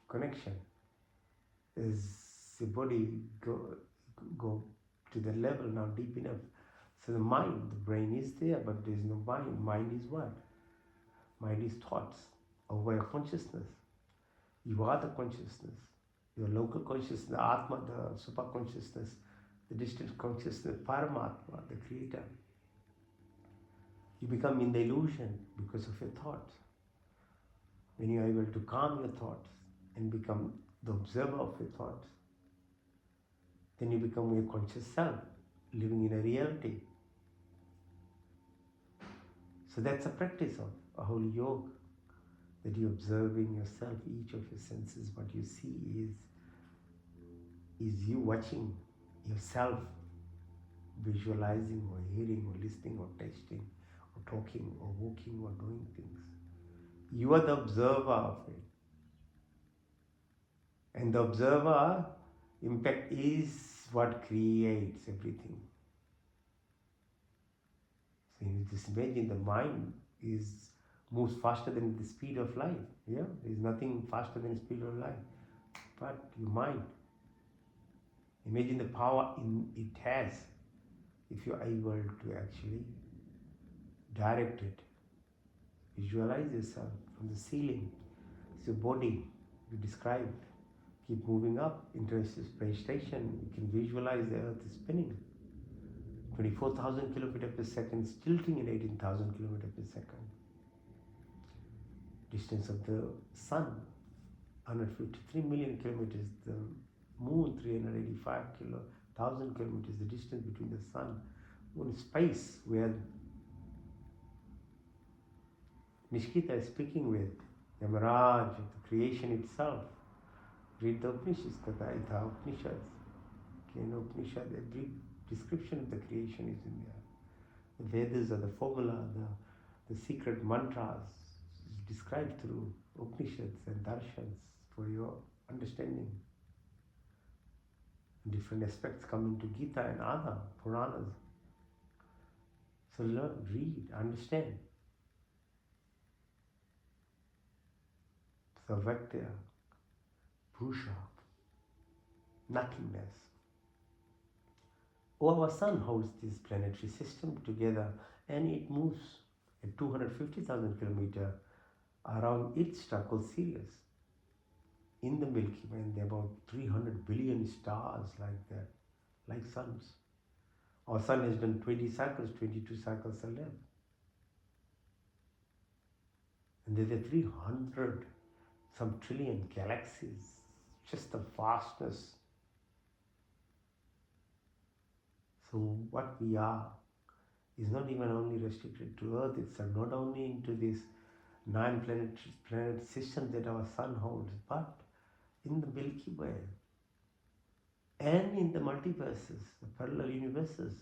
connection is the body go to the level now deep enough. So the mind, the brain is there, but there is no mind. Mind is what? Mind is thoughts, aware consciousness. You are the consciousness. Your local consciousness, the Atma, the super consciousness, the distant consciousness, Paramatma, the creator. You become in the illusion because of your thoughts. When you are able to calm your thoughts and become the observer of your thoughts, then you become your conscious self, living in a reality. So that's a practice of a whole yoga, that you observe in yourself, each of your senses. What you see is you watching yourself, visualizing or hearing or listening or tasting or talking or walking or doing things. You are the observer of it. And the observer impact is what creates everything. So you just imagine the mind moves faster than the speed of light. Yeah, there is nothing faster than the speed of light. But your mind, imagine the power it has if you are able to actually direct it. Visualize yourself from the ceiling. It's your body you described. Keep moving up into space station. You can visualize the earth is spinning. 24,000 kilometers per second, tilting at 18,000 kilometers per second. Distance of the sun, 153 million kilometers. The moon, 385,000 kilometers. The distance between the sun, moon, space, where Nishkita is speaking with Yamaraj, the creation itself. Read the Upanishads, Katha Upanishads. Upanishad, every description of the creation is in there. The Vedas are the formula, the secret mantras is described through Upanishads and Darshans for your understanding. Different aspects come into Gita and other Puranas. So learn, read, understand. Sarvakya, Purusha, nothingness. Our sun holds this planetary system together, and it moves at 250,000 kilometers around its star called Sirius. In the Milky Way, there are about 300 billion stars like that, like suns. Our sun has done 20 cycles, 22 cycles are left. And there are 300 some trillion galaxies, just the vastness. So what we are is not even only restricted to Earth itself, not only into this 9 planet system that our sun holds, but in the Milky Way and in the multiverses, the parallel universes,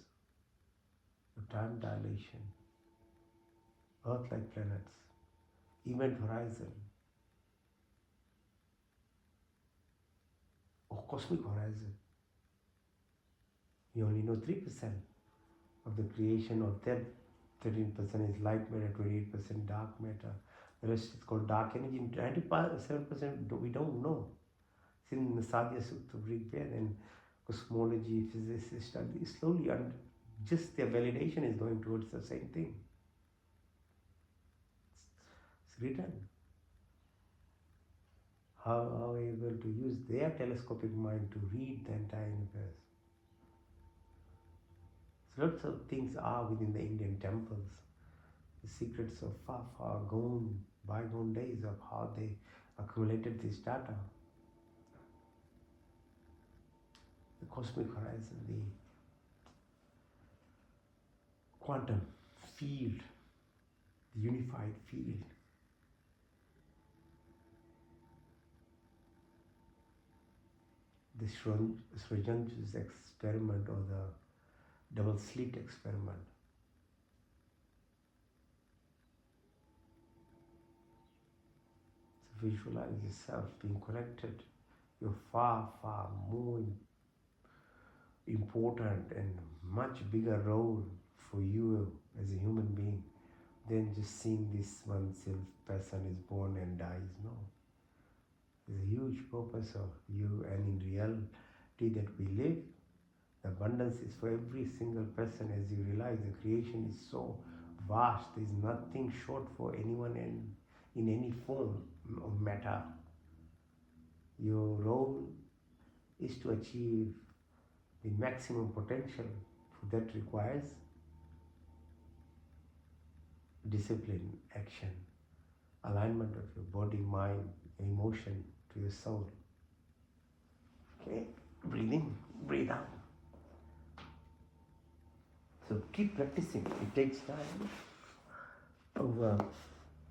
the time dilation, Earth-like planets, event horizon. or cosmic horizon. You only know 3% of the creation of that. 13% is light matter, 28% dark matter. The rest is called dark energy. 97% we don't know. It's in the Sadhya Sutta, Rig Veda, and cosmology, physicists study slowly, and just their validation is going towards the same thing. It's written. How are we able to use their telescopic mind to read the entire universe? So lots of things are within the Indian temples. The secrets of far, far gone, bygone days of how they accumulated this data. The cosmic horizon, the quantum field, the unified field. The Shrunj's experiment, or the double slit experiment. So visualize yourself being connected. You're far, far more important and much bigger role for you as a human being than just seeing this one person is born and dies. No. There's a huge purpose of you, and in reality that we live, the abundance is for every single person. As you realize, the creation is so vast, there is nothing short for anyone in any form of matter. Your role is to achieve the maximum potential. That requires discipline, action, alignment of your body, mind, emotion to your soul. Okay, breathe in, breathe out. So keep practicing. It takes time, over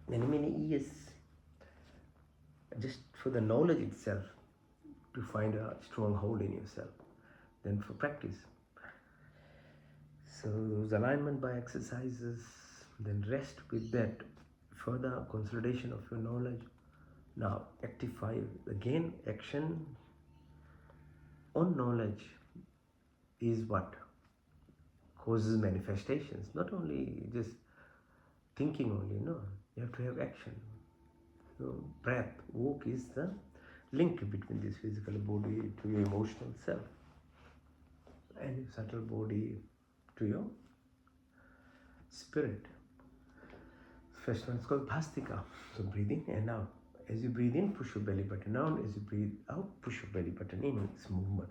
many years, just for the knowledge itself, to find a strong hold in yourself. Then for practice. So those alignment by exercises, then rest with that, further consolidation of your knowledge. Now actify again action on knowledge is what causes manifestations. Not only just thinking only, no. You have to have action. So breath, walk is the link between this physical body to your emotional self, and your subtle body to your spirit. First one is called Bhastika. So breathe in and out. As you breathe in, push your belly button down. As you breathe out, push your belly button in. It's movement.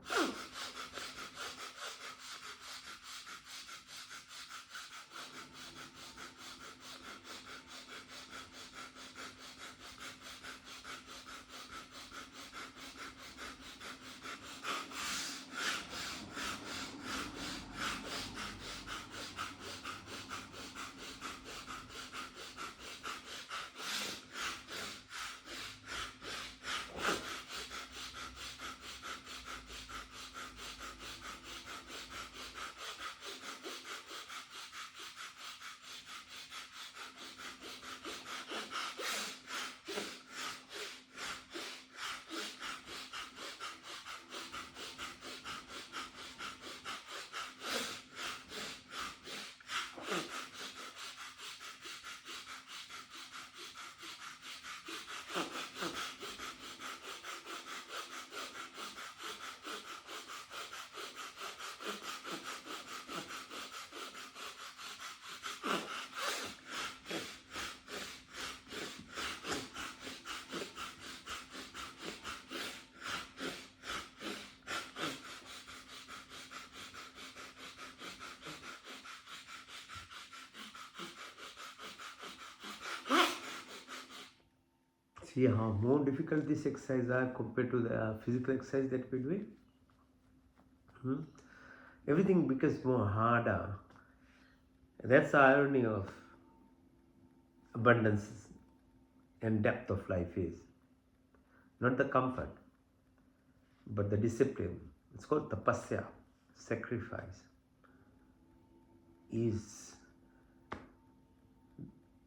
See how more difficult this exercise are compared to the physical exercise that we're doing. Everything becomes more harder. That's the irony of abundance and depth of life is not the comfort, but the discipline. It's called tapasya, sacrifice, is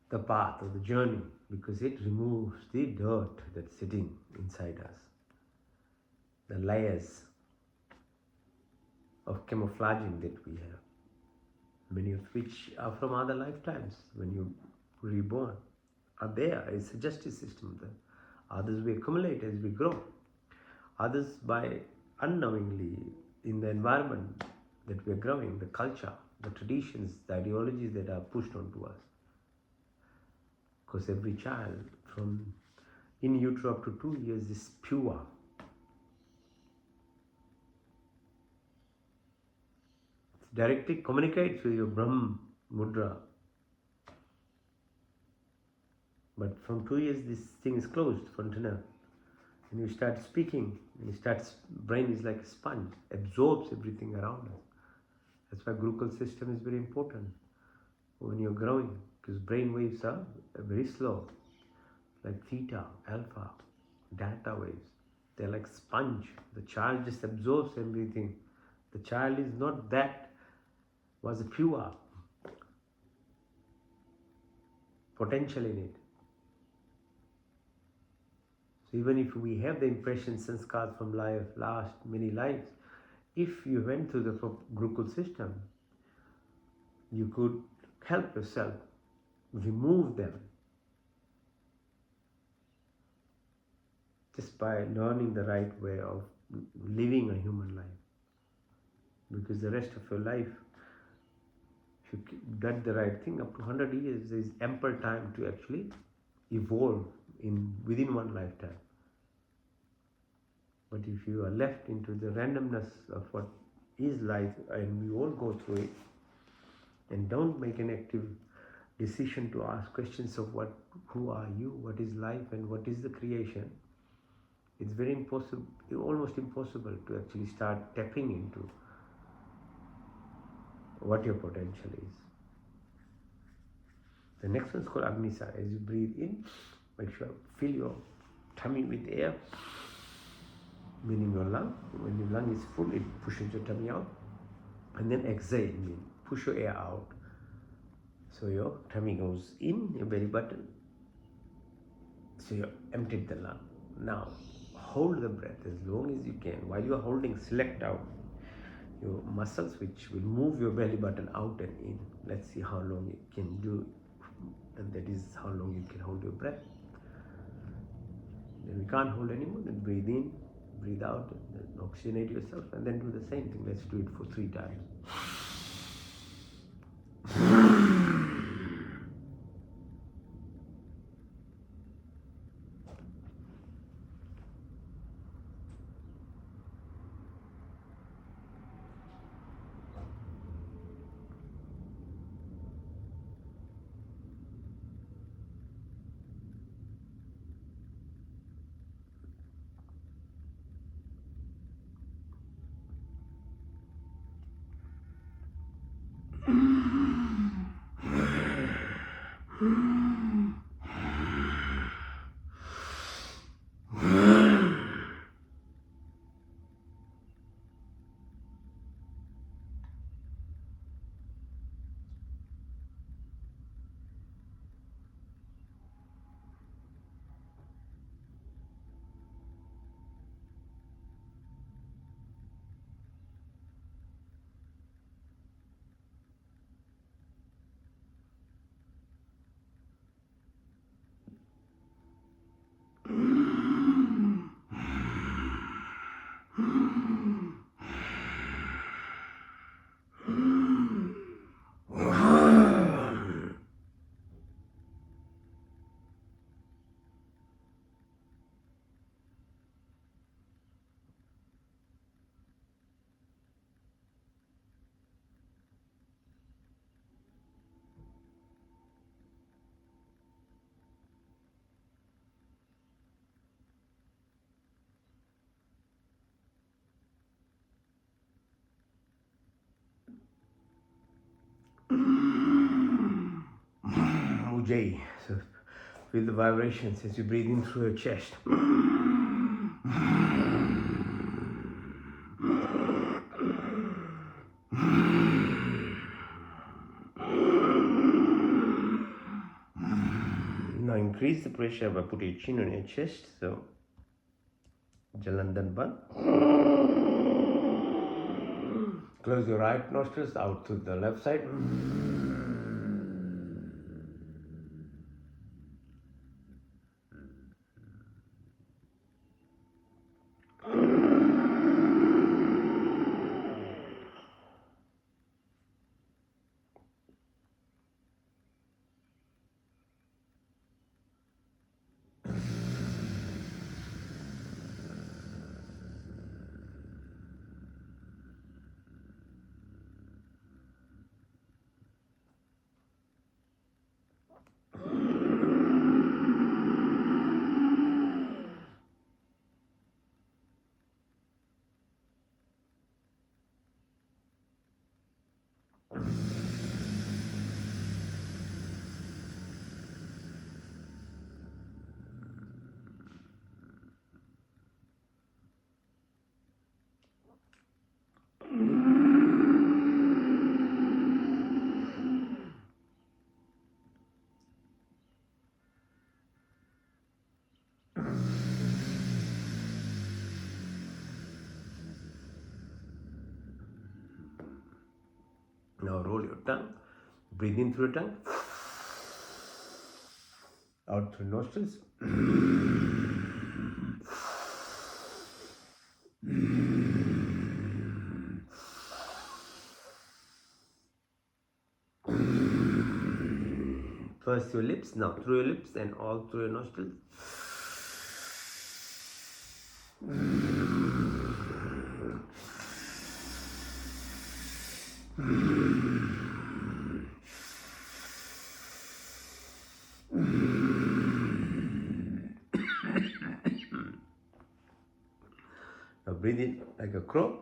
the path or the journey, because it removes the dirt that's sitting inside us. the layers of camouflaging that we have, many of which are from other lifetimes. When you reborn, are there. It's a justice system. Others we accumulate as we grow. Others by unknowingly in the environment that we are growing, the culture, the traditions, the ideologies that are pushed onto us. Because every child from in utero up to 2 years is pure. It directly communicates with your Brahm Mudra. But from 2 years this thing is closed, fontanelle. And you start speaking, and brain is like a sponge, absorbs everything around us. That's why Gurukul system is very important when you're growing, because brain waves are very slow, like theta, alpha, delta waves. They're like sponge. The child just absorbs everything. The child is not that, was pure potential in it. So even if we have the impression, sanskars from last many lives, if you went through the Gurukul system, you could help yourself remove them just by learning the right way of living a human life. Because the rest of your life, if you did the right thing, up to 100 years, there is ample time to actually evolve within one lifetime. But if you are left into the randomness of what is life, and we all go through it, and don't make an active decision to ask questions of who are you, what is life, and what is the creation, it's very impossible, almost impossible to actually start tapping into what your potential is. The next one is called Agnisar. As you breathe in, make sure fill your tummy with air, meaning your lung. When your lung is full, it pushes your tummy out. And then exhale, meaning push your air out. So your tummy goes in, your belly button. So you emptied the lung. Now, hold the breath as long as you can. While you are holding, select out your muscles which will move your belly button out and in. Let's see how long you can do, and that is how long you can hold your breath. Then we can't hold anymore, then breathe in, breathe out, and then oxygenate yourself, and then do the same thing. Let's do it for 3 times. Ujjayi. So feel the vibrations as you breathe in through your chest. Now increase the pressure by putting your chin on your chest. So Jalandhar Bandh. Close your right nostrils out to the left side. Now roll your tongue. Breathe in through your tongue. Out through nostrils. First your lips, now through your lips and all through your nostrils. Now breathe in like a crow.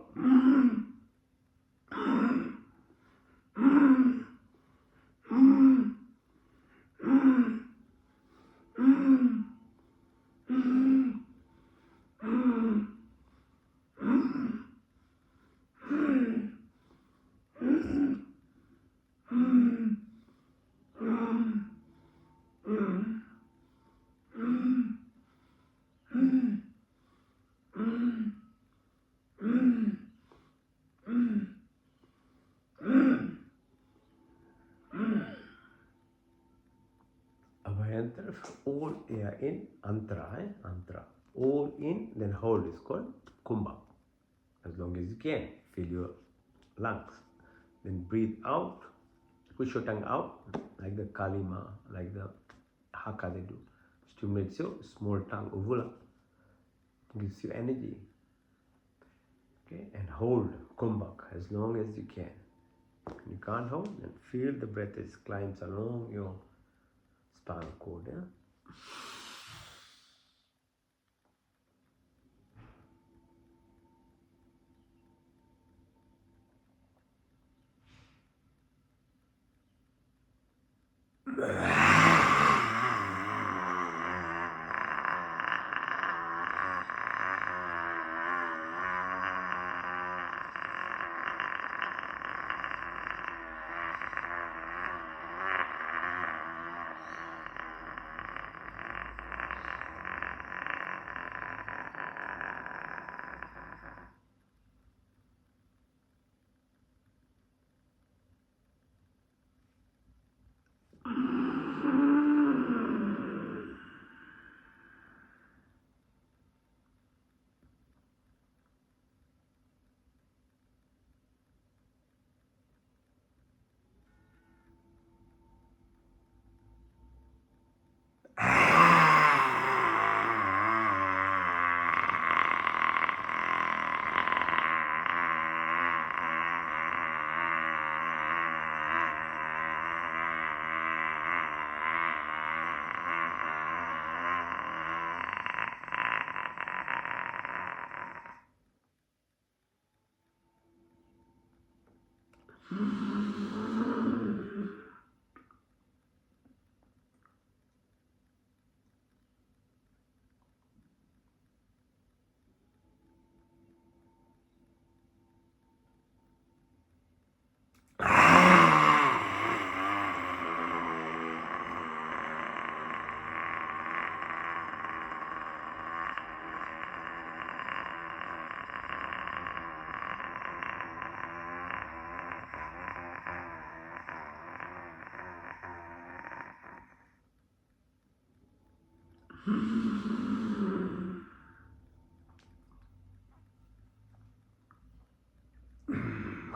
Abhayantra, all air in, antara, antara. All in, then hold is called kumbha. As long as you can, fill your lungs. Then breathe out, push your tongue out, like the kalima, like the haka they do. Stimulates your small tongue, uvula. Gives you energy. Okay, and hold kumbhak as long as you can. You can't hold, then feel the breath as climbs along your spinal cord. Yeah?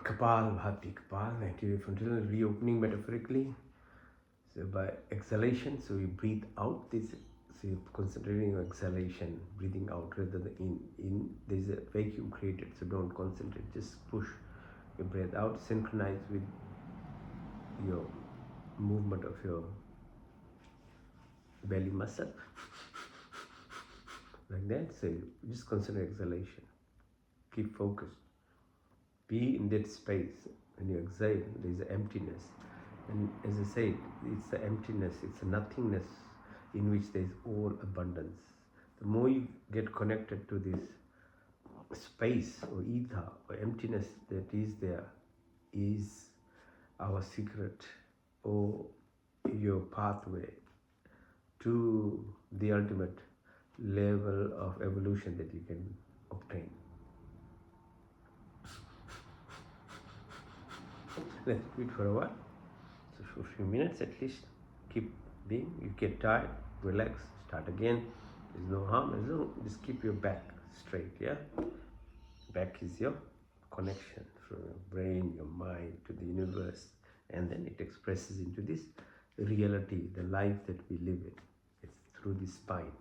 Kapal Bhati, Kapal, anterior frontal, reopening metaphorically. So by exhalation, so you breathe out this, so you're concentrating on exhalation, breathing out rather than in. In, there's a vacuum created, so don't concentrate, just push your breath out, synchronize with your movement of your belly muscle, like that. So you just consider exhalation, keep focused, be in that space. When you exhale, there's an emptiness. And as I said, it's the emptiness, it's the nothingness in which there is all abundance. The more you get connected to this space or ether or emptiness that is there, is our secret or your pathway to the ultimate level of evolution that you can obtain. Let's do it for a while. So for a few minutes at least, keep being. You get tired, relax, start again. There's no harm. There's no, just keep your back straight, yeah? Back is your connection from your brain, your mind to the universe. And then it expresses into this reality, the life that we live in. It's through the spine.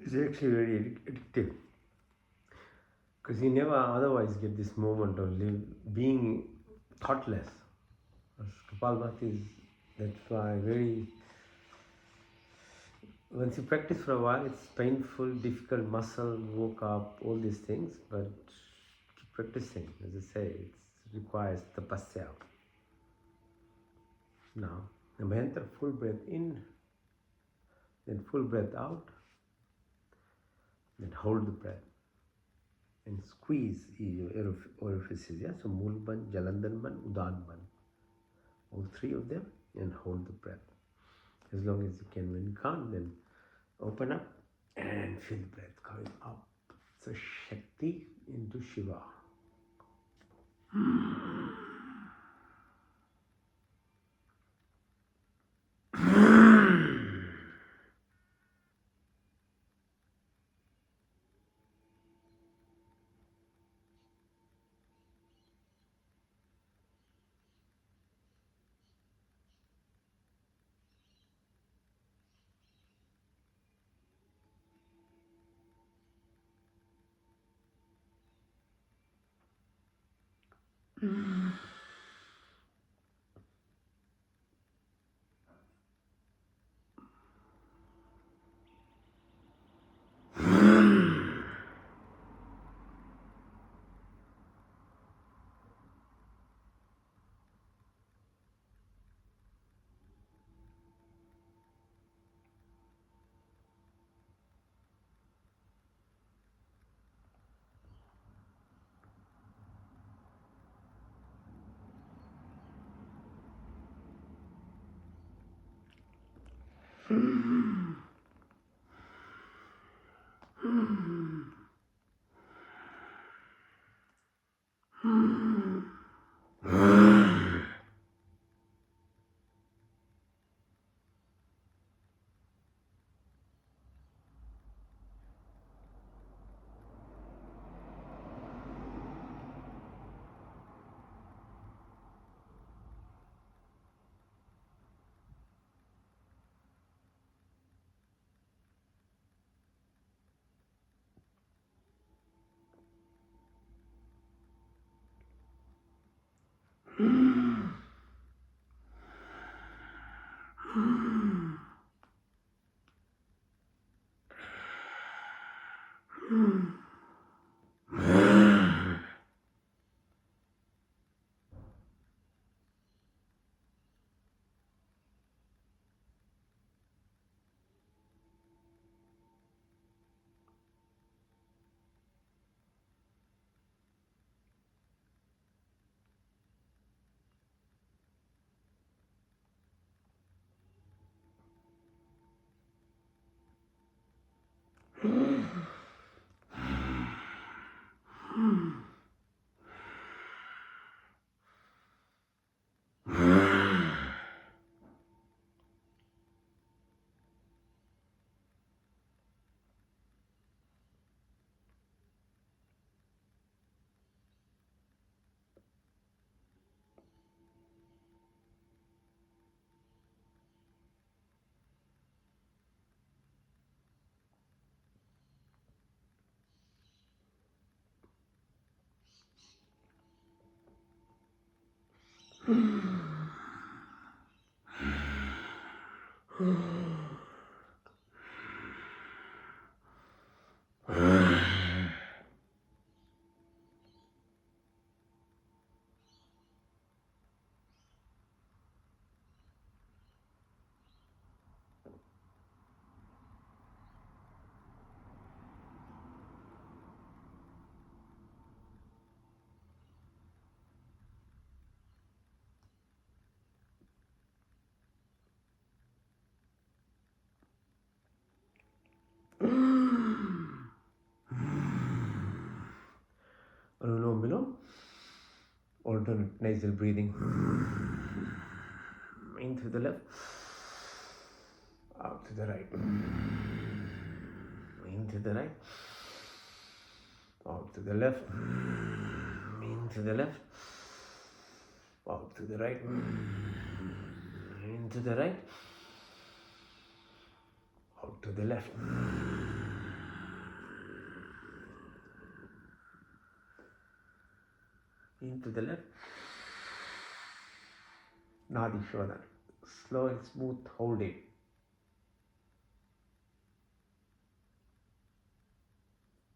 It's actually very addictive because you never otherwise get this moment of being thoughtless. Kapalbhati is, that's why very, once you practice for a while, it's painful, difficult, muscle, woke up, all these things, but keep practicing. As I say, it requires tapasya. Now, enter full breath in, then full breath out, then hold the breath and squeeze your orifices. Yeah, so Mulban, Jalandharban, Udanban, all three of them, and hold the breath as long as you can. When you can't, then open up and feel the breath coming up. So Shakti into Shiva. Anulom Vilom, alternate nasal breathing. In through the left, out to the right. In to the right, out to the left. In to the left, out to the right. In to the right, out to the left. into the left. Nadi Shodhana. Slow and smooth, hold it.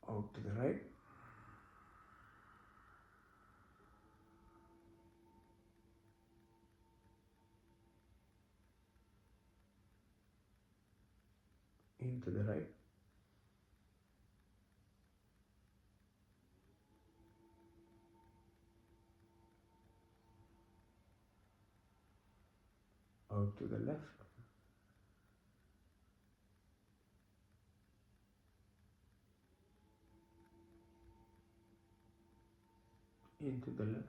Out to the right. Into the right. Out to the left. Into the left.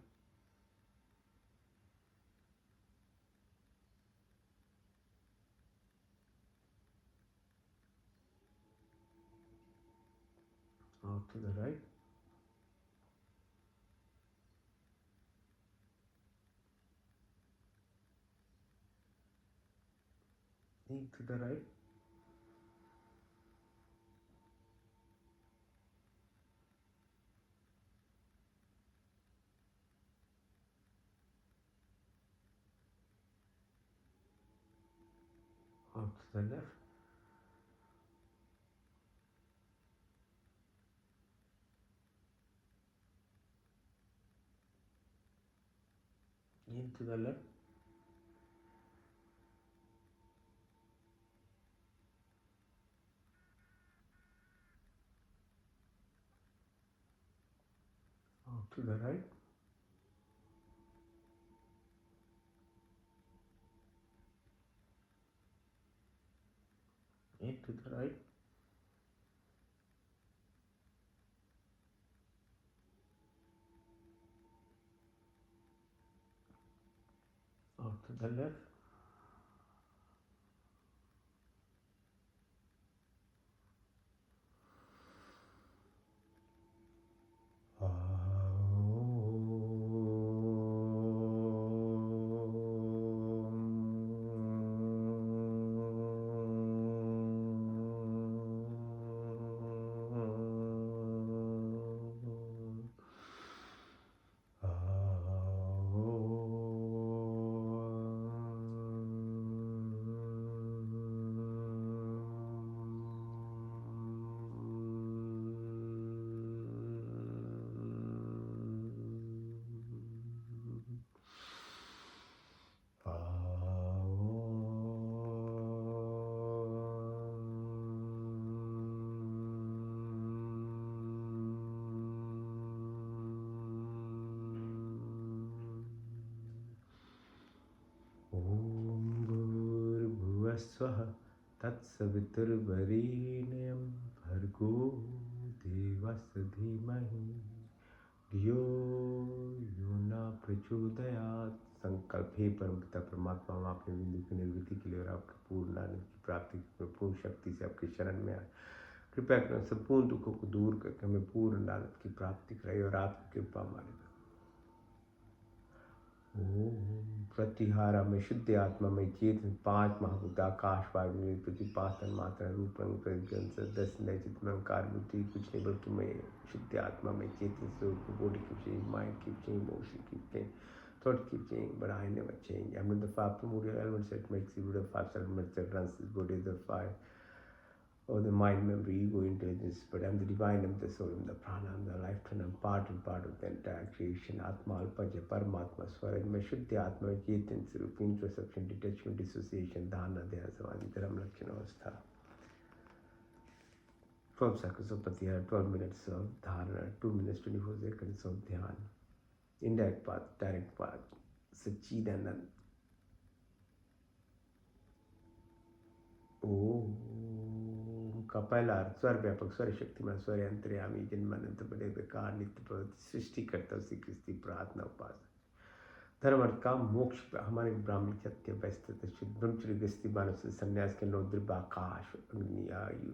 Out to the right. Into the right. Out to the left. Into the left. Out to the right. Into the right. Out to the left. Om Bhurvasvaha Tatsaviturvarenyam Bhargo Devasya Dhimahi Dhyo Yona Prachodayat. संकल्प हे परम पिता परमात्मा, हम आपके बिंदु की निर्वृत्ति के लिए और आपके पूर्ण आनंद की प्राप्ति की पूर्ण शक्ति से आपके शरण में आए। कृपया करें संपूर्ण दुखों को दूर करके हमें पूर्ण आनंद की प्राप्ति कराई और आपकी कृपा हमारे। ओम प्रतिहारा में शुद्ध आत्मा में चेतन पांच महाभूत आकाश वायु प्रतिपातन मात्रा रूप रंग दस नैचित में कार्य कुछ नहीं बल्कि मैं शुद्ध आत्मा में चेतन स्वरूप बॉडी की चेंज, माइंड की चेंज, इमोशन की change, thought keep changing, but I never change. I'm not the five primordial elements that makes you the five elements that runs this body, the five, or the mind, memory, ego, intelligence. But I'm the divine, I'm the soul, I'm the prana, I'm the life, and I'm part and part of the entire creation. Atma, Alpaja, Paramatma, Swaraj, my Shuddhi Atma, Chetan, Swarup, introspection, detachment, dissociation, Dharana, Dhyana, Samadhi, Dharam, Lakshana, Avastha. 12 seconds of Pratyahara, 12 minutes of Dharana, 2 minutes, 24 seconds of Dhyan. Indirect path, direct path, Sachidanand. ओम का पहला अर्थ स्वर व्यापक, स्वर शक्तिमान, स्वर अंतर्यामी, जन्मानंत बड़े बेकार नित्य प्रवृत्ति सृष्टि करता श्री कृष्ण प्रार्थना उपासना। धर्म अर्थ काम मोक्ष हमारे ब्राह्मण क्षत्रिय व्यस्तता शुद्ध ब्रह्मचर्य गृहस्थी मानव से संन्यास के 9 द्रव्य आकाश अग्नि आयु,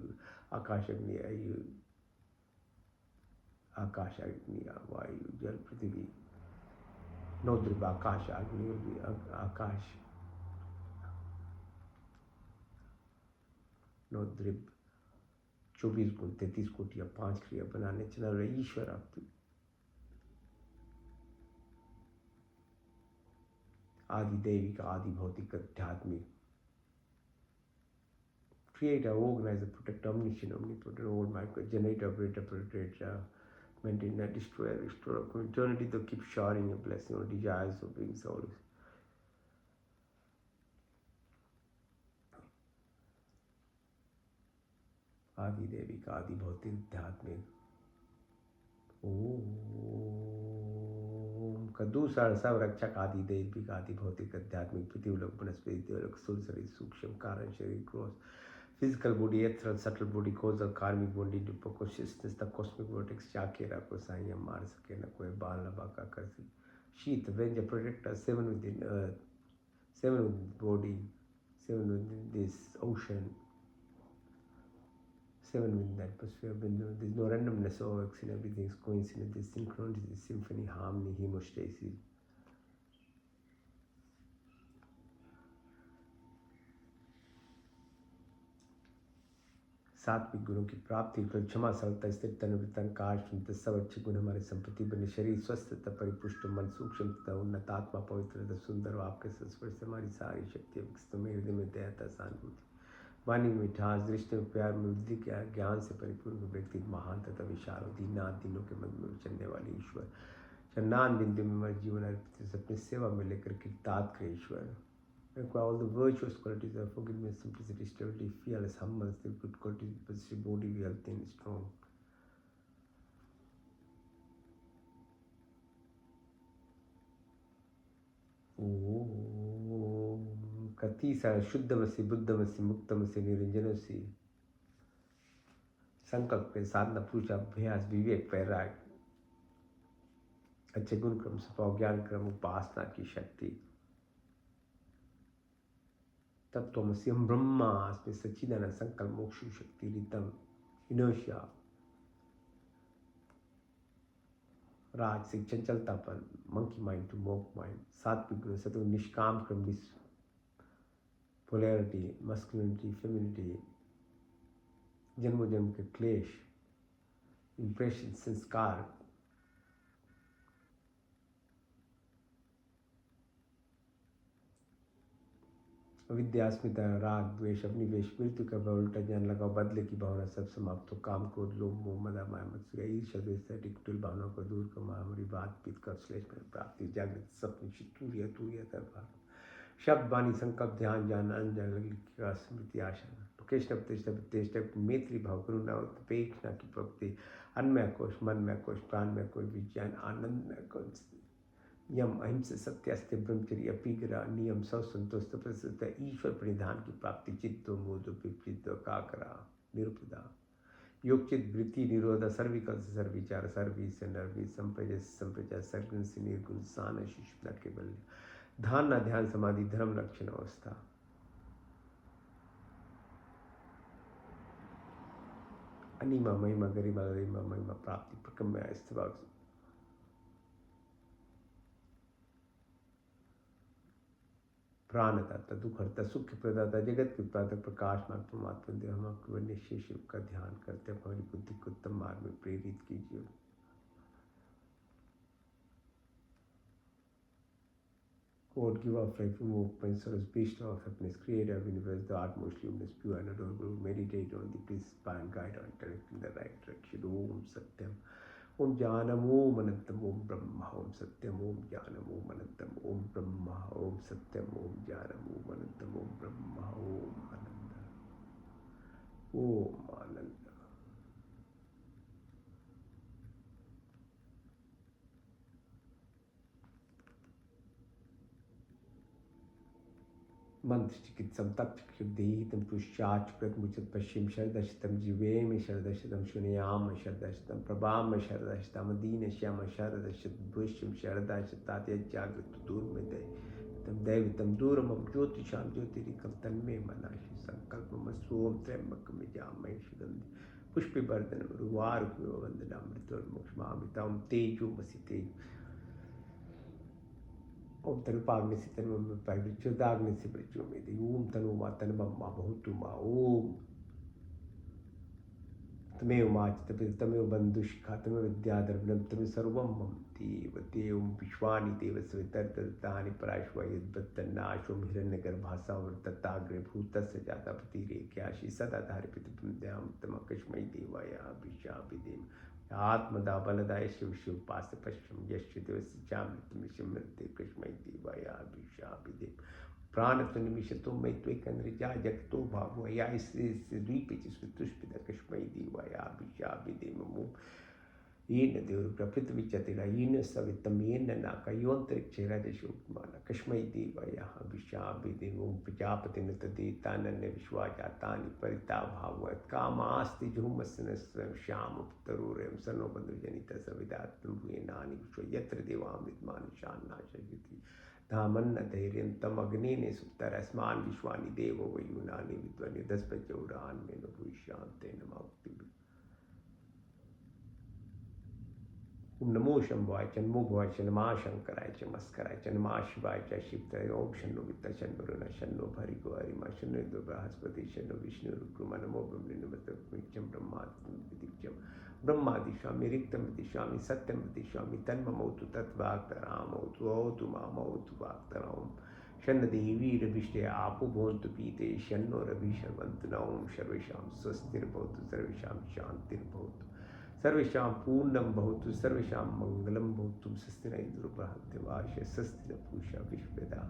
आकाश अग्नि आयु, आकाश अग्नि वायु जल पृथ्वी, 9 द्रव्य आकाश अग्नि आकाश 9 द्रव्य 24 गुण 33 कोटि या 5 क्रिया बनाने चला रहे ईश्वर आप Adi Devika, Adi Bhautika, Adhyatmik. Creator, organizer, protector, omniscient, omnipotent, all micro, generator, operator, perpetrator, maintainer, destroyer, restorer, of eternity to keep showering your blessing or desires of being souls. Adi Devika, Adi Bhautika, Adhyatmik. ओम कदू सब रक्षक आदि दैविक आदि भौतिक आध्यात्मिक पृथ्वीलोक वनस्पति देवलोक स्थूल शरीर सूक्ष्म कारण शरीर growth physical body, ethereal, subtle body, causal, karmic body, duplo consciousness, the cosmic vortex, chakera ko saiya maar sake na koi baal na baka kar sake. Sheath, Avenger, Protector, 7 within earth, 7 within body, 7 within this ocean, 7 within the atmosphere. There's no randomness or in everything is coincident, there's synchronicity, symphony, harmony, hemostasis. सात्विक गुणों की प्राप्ति कर क्षमा सरलता स्थिरता निवृत्तन काश सब अच्छे गुण हमारे संपत्ति बने शरीर स्वस्थता परिपुष्ट मन सूक्ष्मता उन्नत आत्मा पवित्रता सुंदर आपके संस्पर्श से हमारी सारी शक्ति विकसित में हृदय में दयाता सहानुभूति वाणी में मिठास दृष्टि में प्यार में वृद्धि के ज्ञान से परिपूर्ण व्यक्ति महान तथा विशाल दीनाथ दिनों के मन में चलने वाले ईश्वर चन्नान बिंदु में हमारे जीवन अर्पित अपनी सेवा में लेकर कृतार्थ करे ईश्वर acquire all the virtuous qualities of forgiveness, simplicity, stability, fearless, humble, still good qualities, positive body, healthy and strong. ओम कति सारा शुद्धमसि बुद्धमसि मुक्तमसि निरंजनमसि संकल्प के साधना पूजा अभ्यास विवेक वैराग अच्छे गुण क्रम स्वभाव ज्ञान क्रम उपासना की शक्ति तत्वमसि हम ब्रह्मास्मि सच्चिदानंद संकल्प मोक्ष शक्ति रितम इनर्शिया राजसिक चंचलतापन monkey mind to mock mind sattvic guna सत्व निष्काम क्रम पोलैरिटी मस्कुलिनिटी फेमिनिटी जन्म जन्म के क्लेश इंप्रेशन संस्कार विद्यास्मिता राग द्वेष अग्निवेश मृत्यु का भाव उल्टा ज्ञान लगाओ बदले की भावना सब समाप्त हो काम क्रोध लोभ मोह मदा माया मत्सर ईर्ष्या द्वेष कुटिल भावनाओं को दूर कर हमारी बात पीत कर श्लेष में प्राप्ति जागृत सपने तूर्य तूर्य तरफा शब्द वाणी संकल्प ध्यान ज्ञान अनजान का स्मृति आशा लोकेश प्रतिष्ठा मैत्री भाव करुणा उपेक्षणा की प्रवृत्ति अन्मय कोश मनमय कोश प्राणमय कोश विज्ञान आनंदमय कोश यम अहिंसा सत्यास्त्य ब्रह्मचर्य अपिग्रह नियम सौ संतोष तपस्या ईश्वर परिधान की प्राप्ति चित्तो मोदो पिचित्तो काकरा निरुपदा योगचित वृत्ति निरोधा सर्विकल से सर्विचार सर्वी से नर्वी संप्रजा सर्गुण से निर्गुण सान शिशुता के बल्य धारणा ध्यान समाधि धर्म लक्षण अवस्था अनिमा महिमा गरिमा गरिमा महिमा प्राप्ति प्रकम्य स्थिभाव प्राणदाता दुखहर्ता सुख प्रदाता जगत के उत्पादक प्रकाशमान परमात्मा देव हम आपके निश्चय शिव का ध्यान करते हैं हमारी बुद्धि को उत्तम मार्ग में प्रेरित कीजिए God, give off life, remove pain, sorrows, beast of happiness, creator of universe, the utmost luminous, pure and adorable, meditate on the peace, and guide our intellect in the right direction. Om Satyam. Om Jnanam Om Anantam Om Brahma Om Satyam Om Jnanam Om Anantam Om Brahma Om Satyam Om Jnanam Om Anantam Om Brahma Om Ananda Om Ananda मंत्र चिकित्सम तत्क्षुदेहितं पुष्याच प्रतमुचित पश्चिम शरदशतम जीवेम शरदशतम शून्याम शरदशतम प्रभाम शरदशतम दीन श्याम शरदशत भुष्यम शरदशताते जागृत दूर में दे तम दैवतम दूरम ज्योतिषाम ज्योतिरिकम तन्मे मनाशि संकल्पम सोम त्र्यंबकम जामय सुगंधि पुष्पिवर्धनम रुवारुक्मिव वंदनामृतोर्मुक्षमामितां तेजोमसि तेज ओम तनुपाग्नि से तनु में परिचुदाग्नि से परिचु में दे ओम तनु मा तनु मा बहुतु मा ओम तमेव माचित तमेव बंधुशिखा तमेव विद्याद्रविणं तमेव सर्वं मम देव देवं विश्वानि देवस्य तर्तानि पराश्व यद्वत्तन्नाशों हिरण्यगर्भासावृतत्ताग्रे भूतस्य जातपतिरेक्याशि सदा धारिपितुं तमकस्मै देवाय अभिशापिदेव आत्मदा बलदा यस्य विश्वोपास्य पश्यं यस्य देवस्य चामृतमिषमृते कस्मै देवाय अभिशापिदेव प्राणत्व निमिषतो मै त्वैकन्द्रिजा जगतो भावो या द्वीपे च स्वितुष्पित कस्मै देवाय अभिशापिदेव येन देवपृथ्वीचतिरा येन सवितं येन नाकयोऽन्तरिक्षे रजसोत्मान कस्मै देवाय अभिशापिदेव प्रजापतिं तदेतानन्य विश्वाजातानि परिता भाववत् कामास्ति जुहुमस्य श्यामतरुरयं सनो बन्धुजनितः सविदात्मं भूयेनानि विश्व यत्र देवामृतमानुषान्नाशयति धामन्न धैर्यं तमग्नेने सुप्तरस्मान् विश्वानि देवो वयुनानि विद्वनि दस्पचौरान्मेन भूष्यान्ते नमोक्ति ओम नमो शंभवाय च नमो भवाय च नमः शंकराय च मस्कराय च नमः शिवाय च शिवतराय ओम शन्नो वित्त शन्नो रुण शन्नो भरिगो हरिमा शन्नो इंद्र बृहस्पति शन्नो विष्णु रुक्मा नमो ब्रह्मणे नमस्ते ब्रह्मादित्यं ब्रह्मादिशामि रिक्तमदिशामि सत्यमदिशामि तन्ममोतु तद्वाक्तरामोतु ओतु मामोतु वाक्तराम शन्न देवी रविष्टे आपो भवन्तु पीते शन्नो रविशर्वन्तु न ओम सर्वेषां स्वस्तिर्भवतु सर्वेषां शान्तिर्भवतु सर्वेषां पूर्णं भवतु सर्वेषां मङ्गलं भवतु स्वस्ति न इन्द्रो बृहस्पतिर्वायुः स्वस्ति न पूषा विश्ववेदाः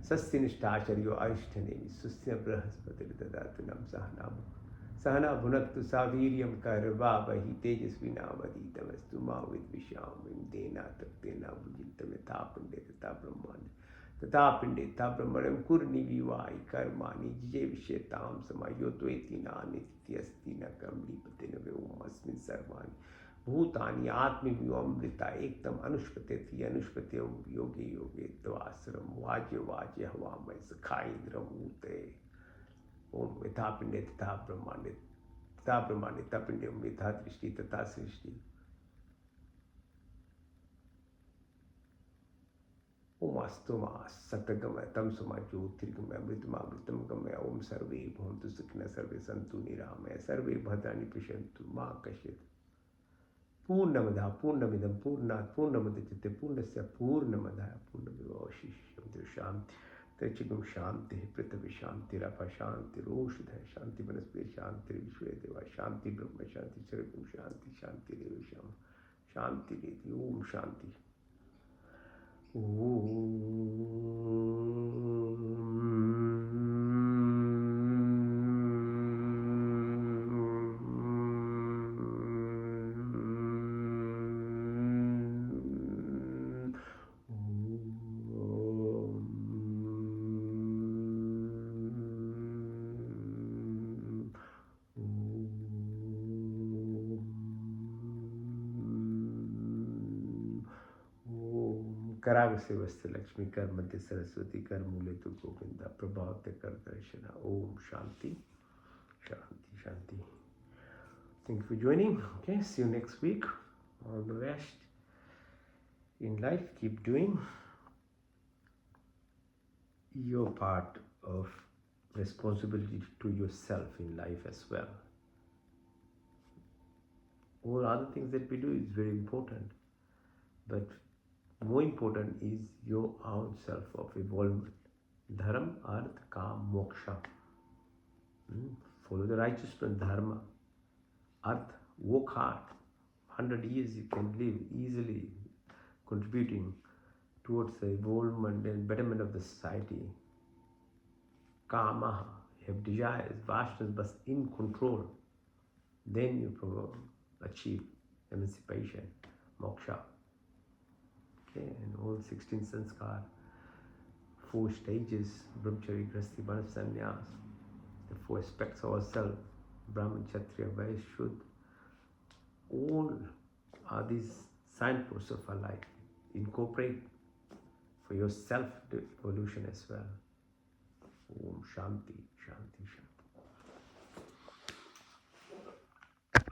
स्वस्ति निष्ठाचर्यो अरिष्ठनेमिः स्वस्ति न बृहस्पतिर्ददातु नमः सहना भुनक्तु सा वीर्यं कर्वावहि तेजस्विनावधीतमस्तु मा विद्विषावहं तेन तप्तेन भुजितं यथा पिण्डे तथा ब्रह्माण्डे तथा पिण्डे तथा ब्रह्मण्यं कुर्निविवाहि कर्माणि जिजेविष्यतां समायो त्वेति नानित्यस्ति न कर्मणिपते न व्योमस्मिन् सर्वाणि भूतानि आत्मविवमृता एकदम अनुष्पतेति अनुष्पते योगे योगे द्वासरं वाज्य वाज्य हवामय सखाइन्द्रं ऊते ओम यथा पिंडे तथा ब्रह्मांडे तथा पिंडे ओम यथा दृष्टि तथा सृष्टि ओम अस्तु मा सतगमय तमसुमा ज्योतिर्गमय अमृतम गमय ओम सर्वे भवन्तु सुखिनः सर्वे सन्तु निरामय सर्वे भद्राणि पश्यन्तु मा कश्चित् पूर्णमदः पूर्णमिदं पूर्णात् पूर्णमुदच्यते पूर्णस्य पूर्णमदाय पूर्णमेवावशिष्यते शान्ति तैचिकम शांति पृथ्वी शांतिरप शांतिरोषधय शांति वनस्पति शांति विश्व देवा शांति ब्रह्म शांति सर्वम शांति शांति देव शांति देती ओम शांति कराग से वस्त लक्ष्मी कर मध्य सरस्वती कर मूले तु गोविंदा प्रभावते कर दर्शना ओम शांति शांति शांति thank you for joining okay see you next week all the best in life keep doing your part of responsibility to yourself in life as well all other things that we do is very important but more important is your own self of evolvement. Dharma, arth, kam, moksha. Follow the righteous plan, dharma. Arth, work hard. 100 years you can live easily, contributing towards the evolvement and betterment of the society. Kama, you have desires, vasanas, but in control. Then you achieve emancipation, moksha. And all 16 sanskar, 4 stages, brahmacharya, grihastha, sannyas, the 4 aspects of ourselves, Brahman, Kshatriya, Vaishya, Shudra, all are these signposts of our life. Incorporate for your self-evolution as well. Om Shanti, Shanti, Shanti.